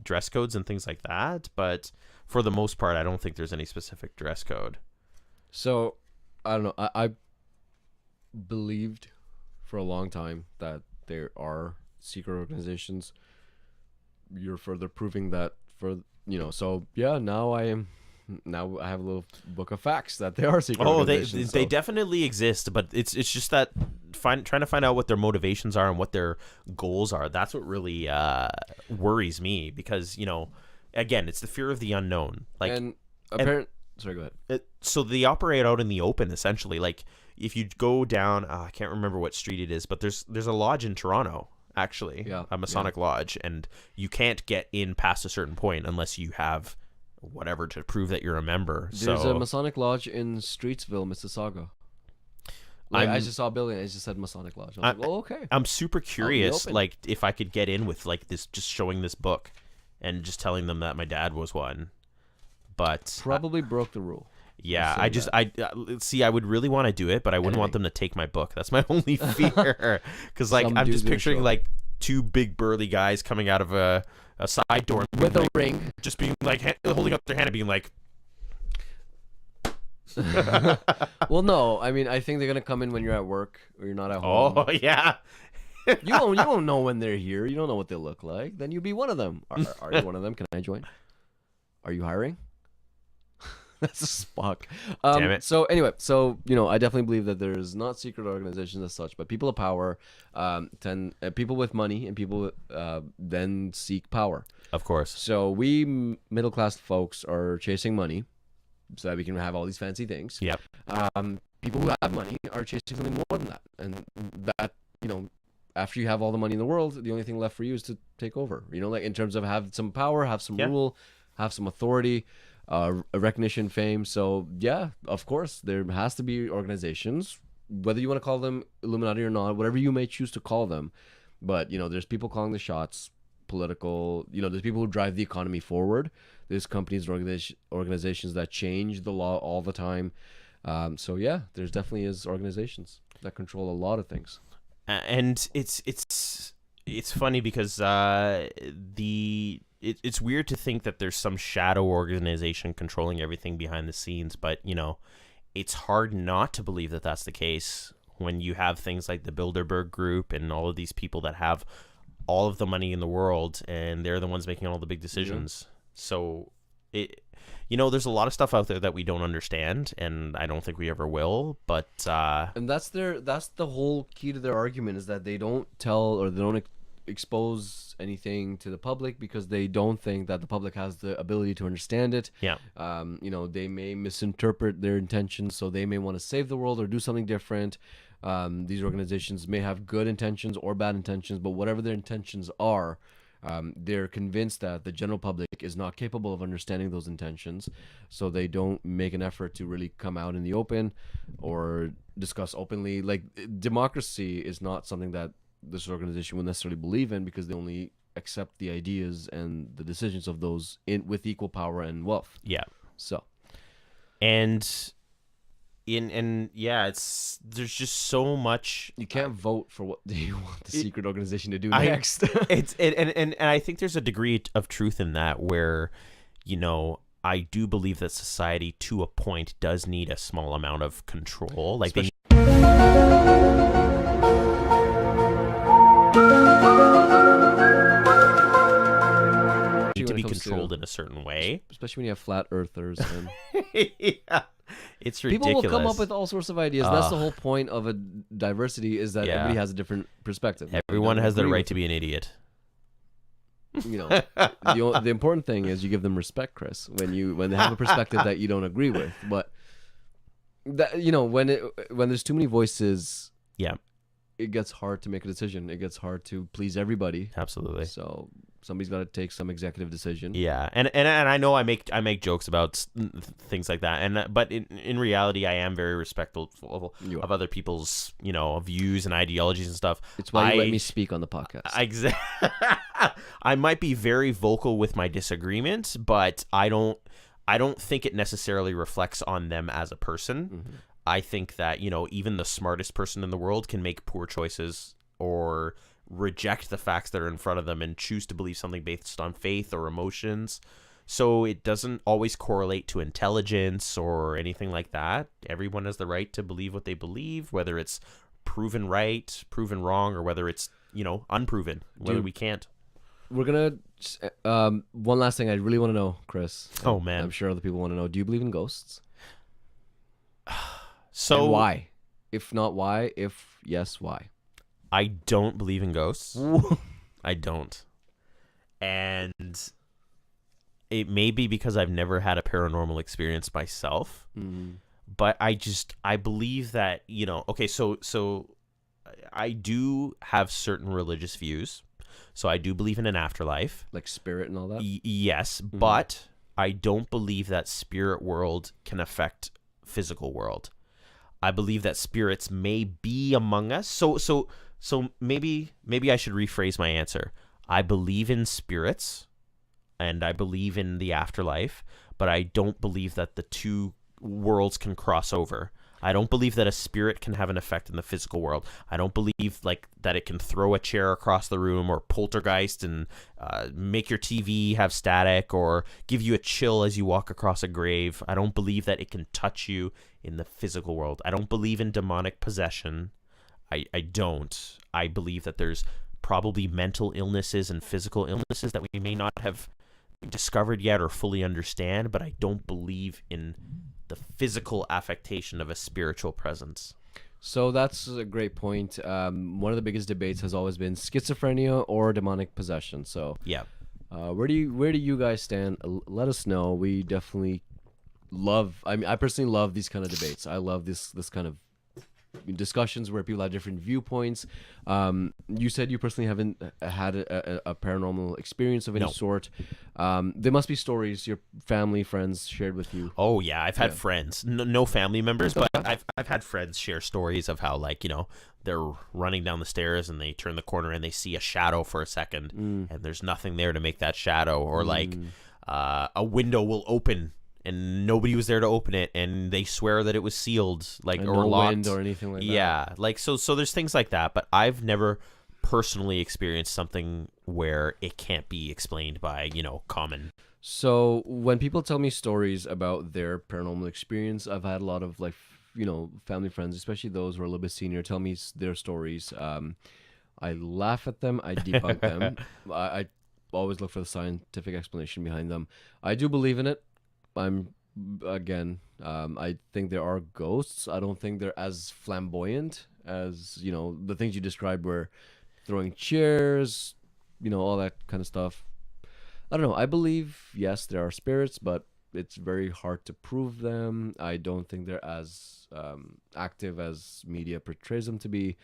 Speaker 2: dress codes and things like that. But for the most part, I don't think there's any specific dress code.
Speaker 1: So I don't know. I believed for a long time that there are secret organizations. You're further proving that so yeah, now I have a little book of facts that there are secret organizations.
Speaker 2: They definitely exist, but it's just that trying to find out what their motivations are and what their goals are. That's what really worries me, because again, it's the fear of the unknown. Sorry,
Speaker 1: go ahead.
Speaker 2: So they operate out in the open, essentially. Like if you go down, I can't remember what street it is, but there's a lodge in Toronto, actually, a Masonic lodge, and you can't get in past a certain point unless you have whatever to prove that you're a member.
Speaker 1: There's a Masonic lodge in Streetsville, Mississauga. I just saw a building. It just said Masonic lodge. I was like, okay.
Speaker 2: I'm super curious, like if I could get in with like this, just showing this book, and just telling them that my dad was one. But
Speaker 1: probably broke the rule.
Speaker 2: Yeah, I would really want to do it, but I wouldn't want them to take my book. That's my only fear. Because like I'm just picturing like two big burly guys coming out of a side door
Speaker 1: with a ring,
Speaker 2: just being like holding up their hand and being like.
Speaker 1: Well, no, I mean, I think they're gonna come in when you're at work or you're not at home.
Speaker 2: Oh yeah.
Speaker 1: you don't know when they're here. You don't know what they look like. Then you be one of them. Are you one of them? Can I join? Are you hiring? That's a Spock.
Speaker 2: Damn it.
Speaker 1: So anyway, I definitely believe that there's not secret organizations as such, but people of power, people with money and people then seek power.
Speaker 2: Of course.
Speaker 1: So we middle class folks are chasing money, so that we can have all these fancy things.
Speaker 2: Yep.
Speaker 1: People who have money are chasing something more than that, and that after you have all the money in the world, the only thing left for you is to take over. Like in terms of have some power, have some rule, have some authority. Recognition, fame. So yeah, of course there has to be organizations, whether you want to call them Illuminati or not, whatever you may choose to call them. But there's people calling the shots, political. There's people who drive the economy forward. There's companies and organizations that change the law all the time. So yeah, there's definitely is organizations that control a lot of things.
Speaker 2: And it's funny because it's weird to think that there's some shadow organization controlling everything behind the scenes, but it's hard not to believe that that's the case when you have things like the Bilderberg Group and all of these people that have all of the money in the world, and they're the ones making all the big decisions. So there's a lot of stuff out there that we don't understand, and I don't think we ever will. But
Speaker 1: and that's the whole key to their argument, is that they don't tell or they don't expose anything to the public because they don't think that the public has the ability to understand it.
Speaker 2: Yeah.
Speaker 1: They may misinterpret their intentions, so they may want to save the world or do something different. These organizations may have good intentions or bad intentions, but whatever their intentions are, they're convinced that the general public is not capable of understanding those intentions, so they don't make an effort to really come out in the open or discuss openly. Like, democracy is not something that this organization will necessarily believe in, because they only accept the ideas and the decisions of those with equal power and wealth.
Speaker 2: Yeah.
Speaker 1: So,
Speaker 2: there's just so much.
Speaker 1: You can't vote for what you want the secret organization to do next.
Speaker 2: And I think there's a degree of truth in that, where I do believe that society to a point does need a small amount of control, like they need to be controlled in a certain way,
Speaker 1: especially when you have flat earthers. And
Speaker 2: yeah, it's ridiculous.
Speaker 1: People will come up with all sorts of ideas. That's the whole point of a diversity, is that everybody has a different perspective.
Speaker 2: Everyone has the right to be an idiot.
Speaker 1: The important thing is you give them respect, Chris, when they have a perspective that you don't agree with. But that, when there's too many voices, it gets hard to make a decision. It gets hard to please everybody.
Speaker 2: Absolutely.
Speaker 1: So somebody's got to take some executive decision.
Speaker 2: Yeah, and I know I make jokes about things like that, but in reality, I am very respectful of other people's views and ideologies and stuff.
Speaker 1: It's why you let me speak on the podcast.
Speaker 2: I might be very vocal with my disagreement, but I don't think it necessarily reflects on them as a person. Mm-hmm. I think that even the smartest person in the world can make poor choices or reject the facts that are in front of them and choose to believe something based on faith or emotions. So it doesn't always correlate to intelligence or anything like that. Everyone has the right to believe what they believe, whether it's proven right, proven wrong, or whether it's, unproven, whether we can't.
Speaker 1: We're gonna one last thing I really want to know, Chris.
Speaker 2: Oh man,
Speaker 1: I'm sure other people want to know. Do you believe in ghosts?
Speaker 2: So
Speaker 1: and why? If not, why? If yes, why?
Speaker 2: I don't believe in ghosts. I don't. And it may be because I've never had a paranormal experience myself. But I believe that, okay, so I do have certain religious views. So I do believe in an afterlife.
Speaker 1: Like spirit and all that?
Speaker 2: Yes, but I don't believe that spirit world can affect physical world. I believe that spirits may be among us. So maybe I should rephrase my answer. I believe in spirits and I believe in the afterlife, but I don't believe that the two worlds can cross over. I don't believe that a spirit can have an effect in the physical world. I don't believe that it can throw a chair across the room or poltergeist and make your TV have static or give you a chill as you walk across a grave. I don't believe that it can touch you in the physical world. I don't believe in demonic possession. I don't. I believe that there's probably mental illnesses and physical illnesses that we may not have discovered yet or fully understand, but I don't believe in the physical affectation of a spiritual presence.
Speaker 1: So that's a great point. One of the biggest debates has always been schizophrenia or demonic possession. So
Speaker 2: yeah,
Speaker 1: where do you guys stand? Let us know. We definitely love. I mean, I personally love these kind of debates. I love this kind of discussions where people have different viewpoints. You said you personally haven't had a paranormal experience of any sort. There must be stories your family, friends shared with you.
Speaker 2: Oh yeah, I've had friends, no family members, but I've had friends share stories of how they're running down the stairs and they turn the corner and they see a shadow for a second and there's nothing there to make that shadow, or a window will open and nobody was there to open it, and they swear that it was sealed, or
Speaker 1: no
Speaker 2: locked,
Speaker 1: wind or anything like that.
Speaker 2: Yeah, so there's things like that, but I've never personally experienced something where it can't be explained by common.
Speaker 1: So when people tell me stories about their paranormal experience, I've had a lot of family friends, especially those who are a little bit senior, tell me their stories. I laugh at them, I debunk them. I always look for the scientific explanation behind them. I do believe in it. I think there are ghosts. I don't think they're as flamboyant as, the things you described were throwing chairs, all that kind of stuff. I don't know. I believe, yes, there are spirits, but it's very hard to prove them. I don't think they're as active as media portrays them to be.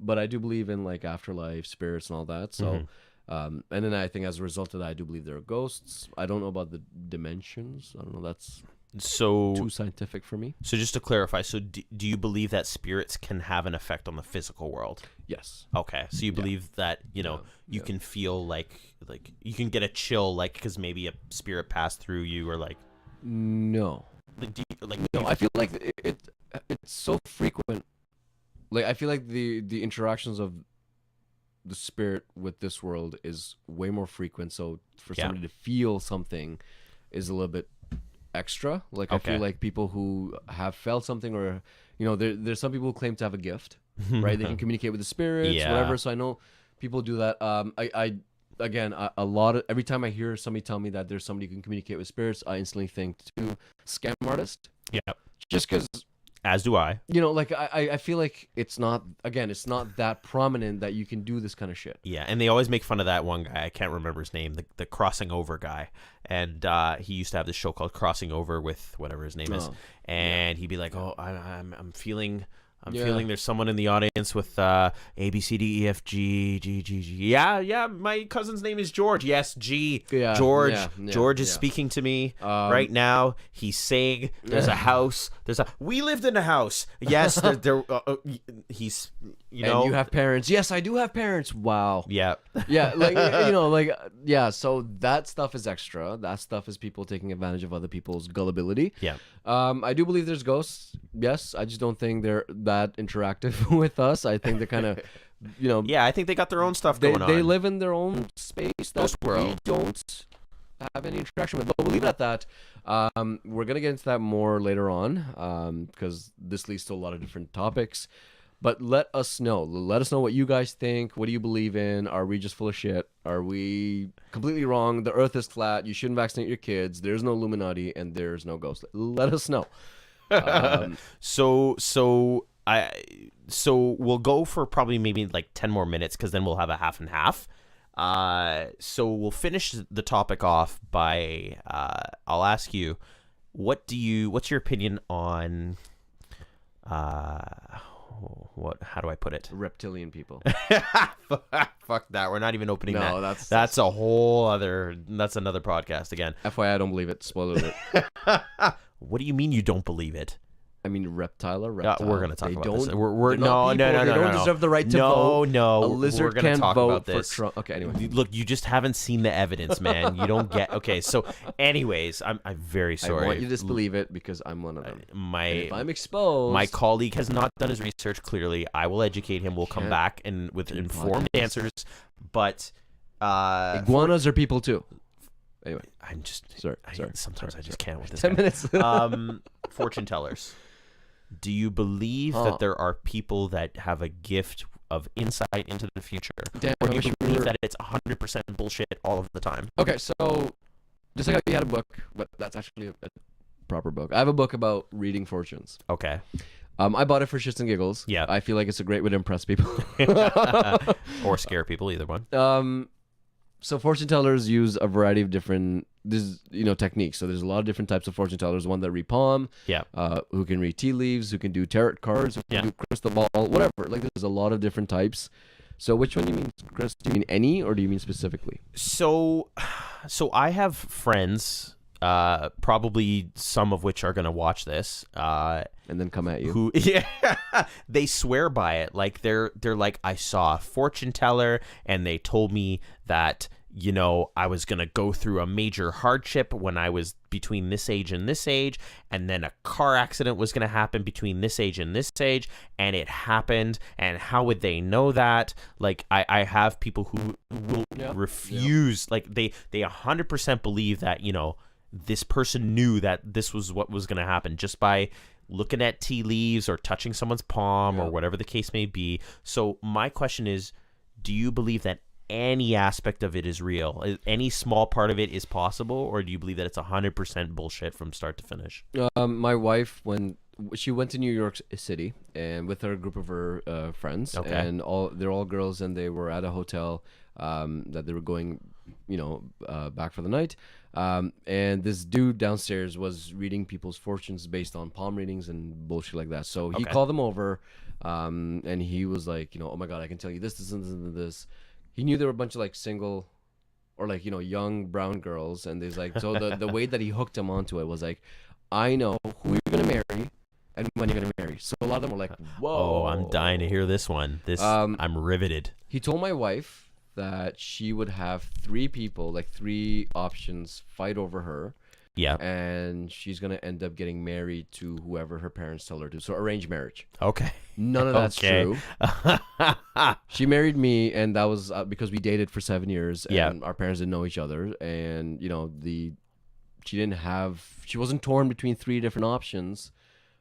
Speaker 1: But I do believe in afterlife, spirits and all that. So and then I think as a result of that, I do believe there are ghosts. I don't know about the dimensions. I don't know. That's too scientific for me.
Speaker 2: So just to clarify, do you believe that spirits can have an effect on the physical world?
Speaker 1: Yes.
Speaker 2: Okay. So you believe that, you can feel like you can get a chill, because maybe a spirit passed through you, or
Speaker 1: No. No, I feel like it's so frequent. I feel like the interactions of the spirit with this world is way more frequent, so for somebody to feel something is a little bit extra. I feel like people who have felt something, or there's some people who claim to have a gift, right? They can communicate with the spirits, whatever. So I know people do that. A lot of every time I hear somebody tell me that there's somebody who can communicate with spirits, I instantly think to scam artist.
Speaker 2: Yeah,
Speaker 1: just because.
Speaker 2: As do I.
Speaker 1: I feel like it's not that prominent that you can do this kind of shit.
Speaker 2: Yeah, and they always make fun of that one guy. I can't remember his name, the crossing over guy. And he used to have this show called Crossing Over with whatever his name is. And he'd be like, "Oh, I'm feeling there's someone in the audience with A, B, C, D, E, F, G, G, G, G. Yeah, my cousin's name is George. Yes, G. Yeah, George. George is speaking to me right now. He's saying there's a house. We lived in a house. Yes, he's,
Speaker 1: And you have parents. Yes, I do have parents. Wow.
Speaker 2: Yeah.
Speaker 1: Yeah, so that stuff is extra. That stuff is people taking advantage of other people's gullibility.
Speaker 2: Yeah.
Speaker 1: I do believe there's ghosts. Yes, I just don't think they're that interactive with us. I think they're kind of,
Speaker 2: Yeah, I think they got their own stuff going on.
Speaker 1: They live in their own space that we don't have any interaction with. But we'll leave it at that. We're going to get into that more later on because this leads to a lot of different topics. But let us know. Let us know what you guys think. What do you believe in? Are we just full of shit? Are we completely wrong? The Earth is flat. You shouldn't vaccinate your kids. There's no Illuminati and there's no ghost. Let us know.
Speaker 2: So we'll go for probably maybe like 10 more minutes because then we'll have a half and half. So we'll finish the topic off by I'll ask you, what's your opinion on how do I put it?
Speaker 1: Reptilian people.
Speaker 2: Fuck that. We're not even opening that.
Speaker 1: No,
Speaker 2: that's a whole other. That's another podcast again.
Speaker 1: FYI, I don't believe it. Spoiler alert.
Speaker 2: What do you mean you don't believe it?
Speaker 1: I mean, reptile.
Speaker 2: We're gonna talk about this.
Speaker 1: They
Speaker 2: No.
Speaker 1: don't deserve the right to vote.
Speaker 2: No.
Speaker 1: A lizard
Speaker 2: we're gonna
Speaker 1: can't
Speaker 2: talk
Speaker 1: vote
Speaker 2: about this.
Speaker 1: for Trump. Okay, anyway.
Speaker 2: Look, you just haven't seen the evidence, man. You don't get. Okay, so, anyways, I'm very sorry.
Speaker 1: I want you to disbelieve it because I'm one of them. And if I'm exposed,
Speaker 2: my colleague has not done his research clearly. I will educate him. We'll come back and with informed answers. But
Speaker 1: iguanas are people too. Anyway,
Speaker 2: I'm just
Speaker 1: sorry.
Speaker 2: Sometimes I just can't with this.
Speaker 1: 10 minutes.
Speaker 2: Fortune tellers. Do you believe that there are people that have a gift of insight into the future? Or do you believe that it's 100% bullshit all of the time?
Speaker 1: Okay, so just like you had a book, but that's actually a proper book. I have a book about reading fortunes.
Speaker 2: Okay.
Speaker 1: I bought it for shits and giggles.
Speaker 2: Yeah.
Speaker 1: I feel like it's a great way to impress people.
Speaker 2: Or scare people, either one.
Speaker 1: So fortune tellers use a variety of different techniques. So there's a lot of different types of fortune tellers. One that read palm, who can read tea leaves, who can do tarot cards, who can do crystal ball, whatever. Like there's a lot of different types. So which one do you mean, Chris? Do you mean any, or do you mean specifically?
Speaker 2: So I have friends, probably some of which are gonna watch this,
Speaker 1: and then come at you.
Speaker 2: Who they swear by it. Like they're like, I saw a fortune teller and they told me that, I was going to go through a major hardship when I was between this age and this age, and then a car accident was going to happen between this age and this age, and it happened, and how would they know that? Like, I have people who will refuse, like, they 100% believe that, this person knew that this was what was going to happen just by looking at tea leaves or touching someone's palm or whatever the case may be. So my question is, do you believe that any aspect of it is real? Any small part of it is possible, or do you believe that it's 100% bullshit from start to finish?
Speaker 1: My wife, when she went to New York City and with her group of her friends, and they're all girls, and they were at a hotel that they were going, back for the night. And this dude downstairs was reading people's fortunes based on palm readings and bullshit like that. So he called them over, and he was like, oh my God, I can tell you this, and this. He knew there were a bunch of like single or like, young brown girls. And there's like, so the way that he hooked them onto it was like, I know who you're going to marry and when you're going to marry. So a lot of them were like, whoa.
Speaker 2: Oh, I'm dying to hear this one. I'm riveted.
Speaker 1: He told my wife that she would have three people, like three options, fight over her.
Speaker 2: Yeah.
Speaker 1: And she's going to end up getting married to whoever her parents tell her to. So arranged marriage.
Speaker 2: Okay.
Speaker 1: None of that's true. She married me, and that was because we dated for 7 years, and our parents didn't know each other. And, she wasn't torn between three different options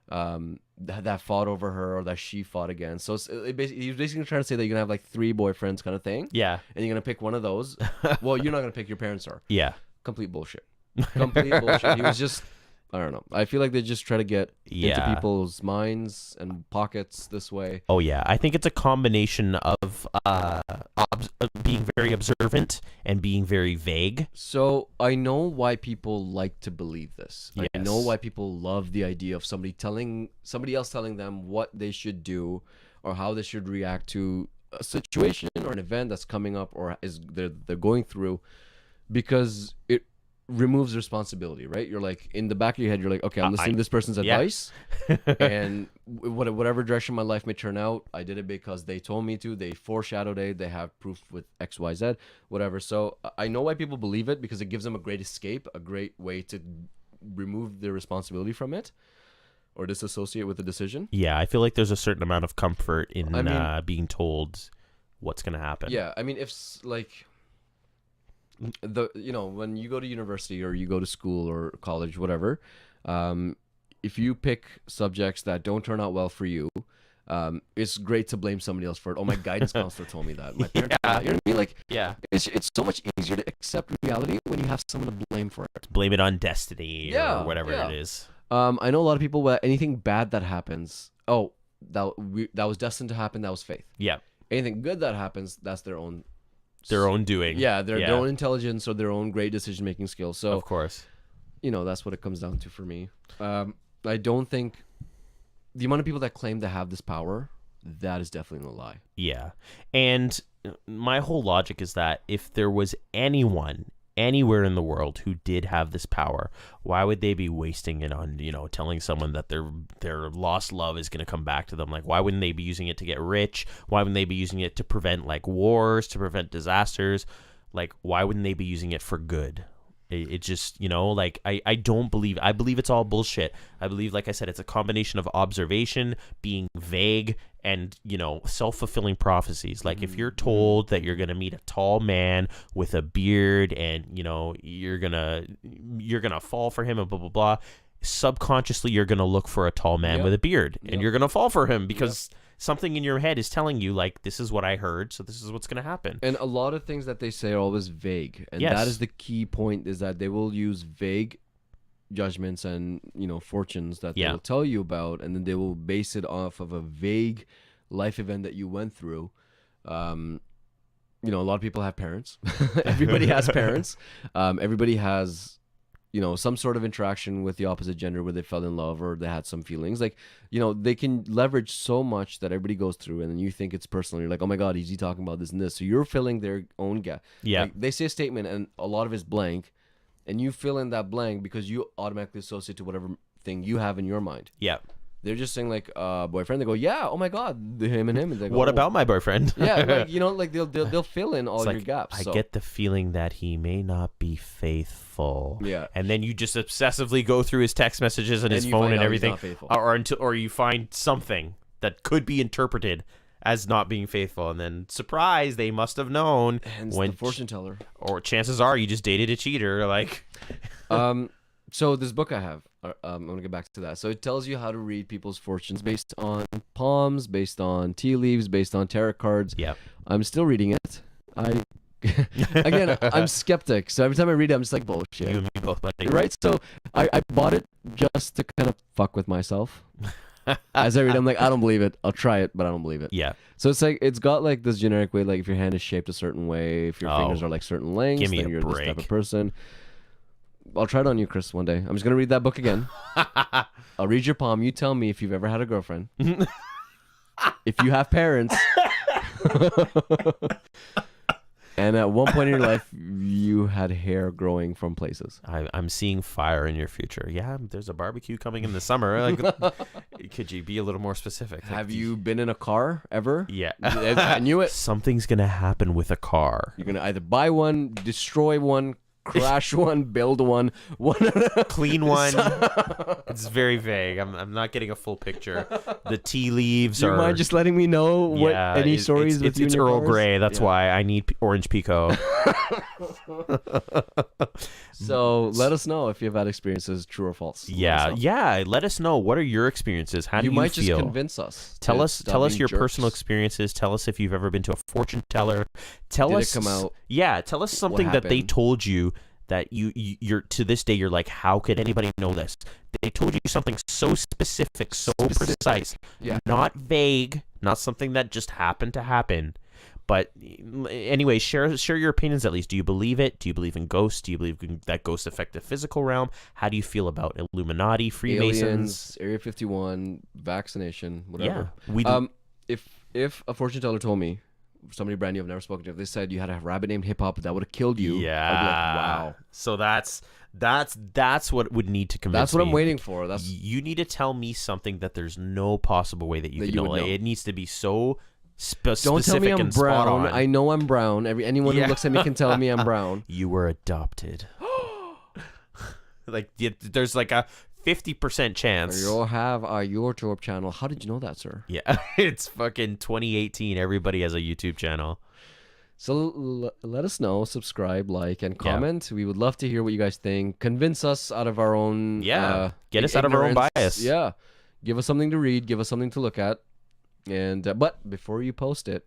Speaker 1: that fought over her or that she fought against. So he was basically trying to say that you're going to have like three boyfriends kind of thing.
Speaker 2: Yeah.
Speaker 1: And you're going to pick one of those. Well, you're not going to pick, your parents are.
Speaker 2: Yeah.
Speaker 1: Complete bullshit. Complete bullshit. He was just, I don't know. I feel like they just try to get into people's minds and pockets this way.
Speaker 2: Oh yeah, I think it's a combination of being very observant and being very vague.
Speaker 1: So I know why people like to believe this.
Speaker 2: Yes.
Speaker 1: I know why people love the idea of somebody else telling them what they should do or how they should react to a situation or an event that's coming up or they're going through, because it removes responsibility, right? You're like, in the back of your head, you're like, okay, I'm listening to this person's advice, and whatever direction my life may turn out, I did it because they told me to, they foreshadowed it, they have proof with X, Y, Z, whatever. So I know why people believe it, because it gives them a great escape, a great way to remove their responsibility from it or disassociate with the decision.
Speaker 2: Yeah, I feel like there's a certain amount of comfort in being told what's going to happen.
Speaker 1: Yeah, I mean, if like when you go to university or you go to school or college, whatever, if you pick subjects that don't turn out well for you, it's great to blame somebody else for it. Oh, my guidance counselor told me that. My parents, you know what I mean? Like, it's so much easier to accept reality when you have someone to blame for it.
Speaker 2: Blame it on destiny or whatever it is.
Speaker 1: I know a lot of people that anything bad that happens, that was destined to happen. That was faith. Yeah. Anything good that happens, that's their own
Speaker 2: doing.
Speaker 1: Yeah, their own intelligence or their own great decision making skills. So
Speaker 2: of course,
Speaker 1: that's what it comes down to for me. I don't think the amount of people that claim to have this power, that is definitely a lie.
Speaker 2: Yeah, and my whole logic is that if there was anyone anywhere in the world who did have this power, why would they be wasting it on, telling someone that their lost love is going to come back to them? Like, why wouldn't they be using it to get rich? Why wouldn't they be using it to prevent like wars, to prevent disasters? Like, why wouldn't they be using it for good? It just, like, I don't believe, I believe it's all bullshit. I believe, like I said, it's a combination of observation, being vague, and, self-fulfilling prophecies. Like, if you're told that you're going to meet a tall man with a beard and, you're going to fall for him and blah, blah, blah, subconsciously you're going to look for a tall man with a beard and you're going to fall for him because something in your head is telling you, like, this is what I heard, so this is what's going to happen.
Speaker 1: And a lot of things that they say are always vague. And that is the key point, is that they will use vague judgments and, fortunes that they will tell you about, and then they will base it off of a vague life event that you went through. A lot of people have parents. Everybody has parents. Everybody has... some sort of interaction with the opposite gender where they fell in love or they had some feelings. Like, they can leverage so much that everybody goes through, and then you think it's personal. You're like, oh my God, is he talking about this and this? So you're filling their own gap. Yeah. Like, they say a statement and a lot of it's blank, and you fill in that blank because you automatically associate to whatever thing you have in your mind. Yeah. They're just saying, like, boyfriend. They go, yeah, oh my God, him and him. And they go,
Speaker 2: what about my boyfriend?
Speaker 1: Yeah, like, they'll fill in all your gaps.
Speaker 2: I get the feeling that he may not be faithful. Yeah. And then you just obsessively go through his text messages and his phone and everything, or you find something that could be interpreted as not being faithful, and then surprise, they must have known.
Speaker 1: Hence the fortune teller.
Speaker 2: Or chances are you just dated a cheater, like.
Speaker 1: So this book I have, I'm going to get back to that. So it tells you how to read people's fortunes based on palms, based on tea leaves, based on tarot cards. Yeah. I'm still reading it. Again, I'm skeptic. So every time I read it, I'm just like, bullshit.
Speaker 2: You and me both, buddy.
Speaker 1: Right? So I bought it just to kind of fuck with myself. As I read, I'm like, I don't believe it. I'll try it, but I don't believe it. Yeah. So it's like, it's got like this generic way, like if your hand is shaped a certain way, if your fingers are like certain lengths, then you're this type of person. I'll try it on you, Chris, one day. I'm just going to read that book again. I'll read your palm. You tell me if you've ever had a girlfriend. If you have parents. And at one point in your life, you had hair growing from places.
Speaker 2: I'm seeing fire in your future. Yeah, there's a barbecue coming in the summer. Like, could you be a little more specific?
Speaker 1: Have you been in a car ever?
Speaker 2: Yeah.
Speaker 1: I knew it.
Speaker 2: Something's going to happen with a car.
Speaker 1: You're going to either buy one, destroy one, crash one, build one,
Speaker 2: clean one. It's very vague. I'm not getting a full picture. The tea leaves are.
Speaker 1: Do you mind just letting me know what any stories with you?
Speaker 2: It's Earl Grey. That's why I need orange Pico.
Speaker 1: So let us know if you've had experiences, true or false.
Speaker 2: Yeah. Let us know. What are your experiences? How do you feel?
Speaker 1: You might just convince us.
Speaker 2: Tell us your personal experiences. Tell us if you've ever been to a fortune teller. Tell us.
Speaker 1: Did it come out?
Speaker 2: Yeah. Tell us something that they told you that you're to this day you're like, how could anybody know this? They told you something so specific, so precise, not vague, not something that just happened to happen. But anyway, share your opinions at least. Do you believe it? Do you believe in ghosts? Do you believe that ghosts affect the physical realm? How do you feel about Illuminati, Freemasons,
Speaker 1: aliens, Area 51, vaccination, whatever? Yeah, if a fortune teller told me, somebody brand new I've never spoken to, if they said you had a rabbit named Hip Hop that would have killed you, I'd be like, wow.
Speaker 2: So that's what would need to convince me.
Speaker 1: That's what I'm waiting for.
Speaker 2: You need to tell me something that there's no possible way that you can know. It needs to be so specific.
Speaker 1: Don't tell me I'm
Speaker 2: and
Speaker 1: brown.
Speaker 2: Spot on.
Speaker 1: I know I'm brown. Anyone who looks at me can tell me I'm brown.
Speaker 2: You were adopted. Like there's like a 50% chance.
Speaker 1: You'll have a YouTube channel. How did you know that, sir?
Speaker 2: Yeah, it's fucking 2018. Everybody has a YouTube channel.
Speaker 1: So let us know, subscribe, like, and comment. We would love to hear what you guys think. Convince us out of our own
Speaker 2: get us out of our own bias.
Speaker 1: Yeah. Give us something to read. Give us something to look at. And but before you post it,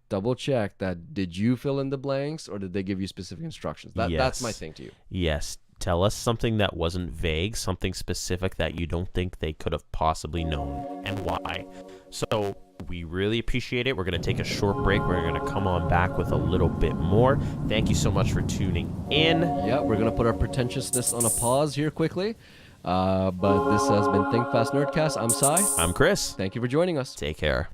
Speaker 1: double check that did you fill in the blanks or did they give you specific instructions? That's my thing to you.
Speaker 2: Yes. Tell us something that wasn't vague, something specific that you don't think they could have possibly known, and why. So we really appreciate it. We're going to take a short break. We're going to come on back with a little bit more. Thank you so much for tuning in.
Speaker 1: Yeah, we're going to put our pretentiousness on a pause here quickly. But this has been ThinkFast Nerdcast. I'm Sai.
Speaker 2: I'm Chris.
Speaker 1: Thank you for joining us.
Speaker 2: Take care.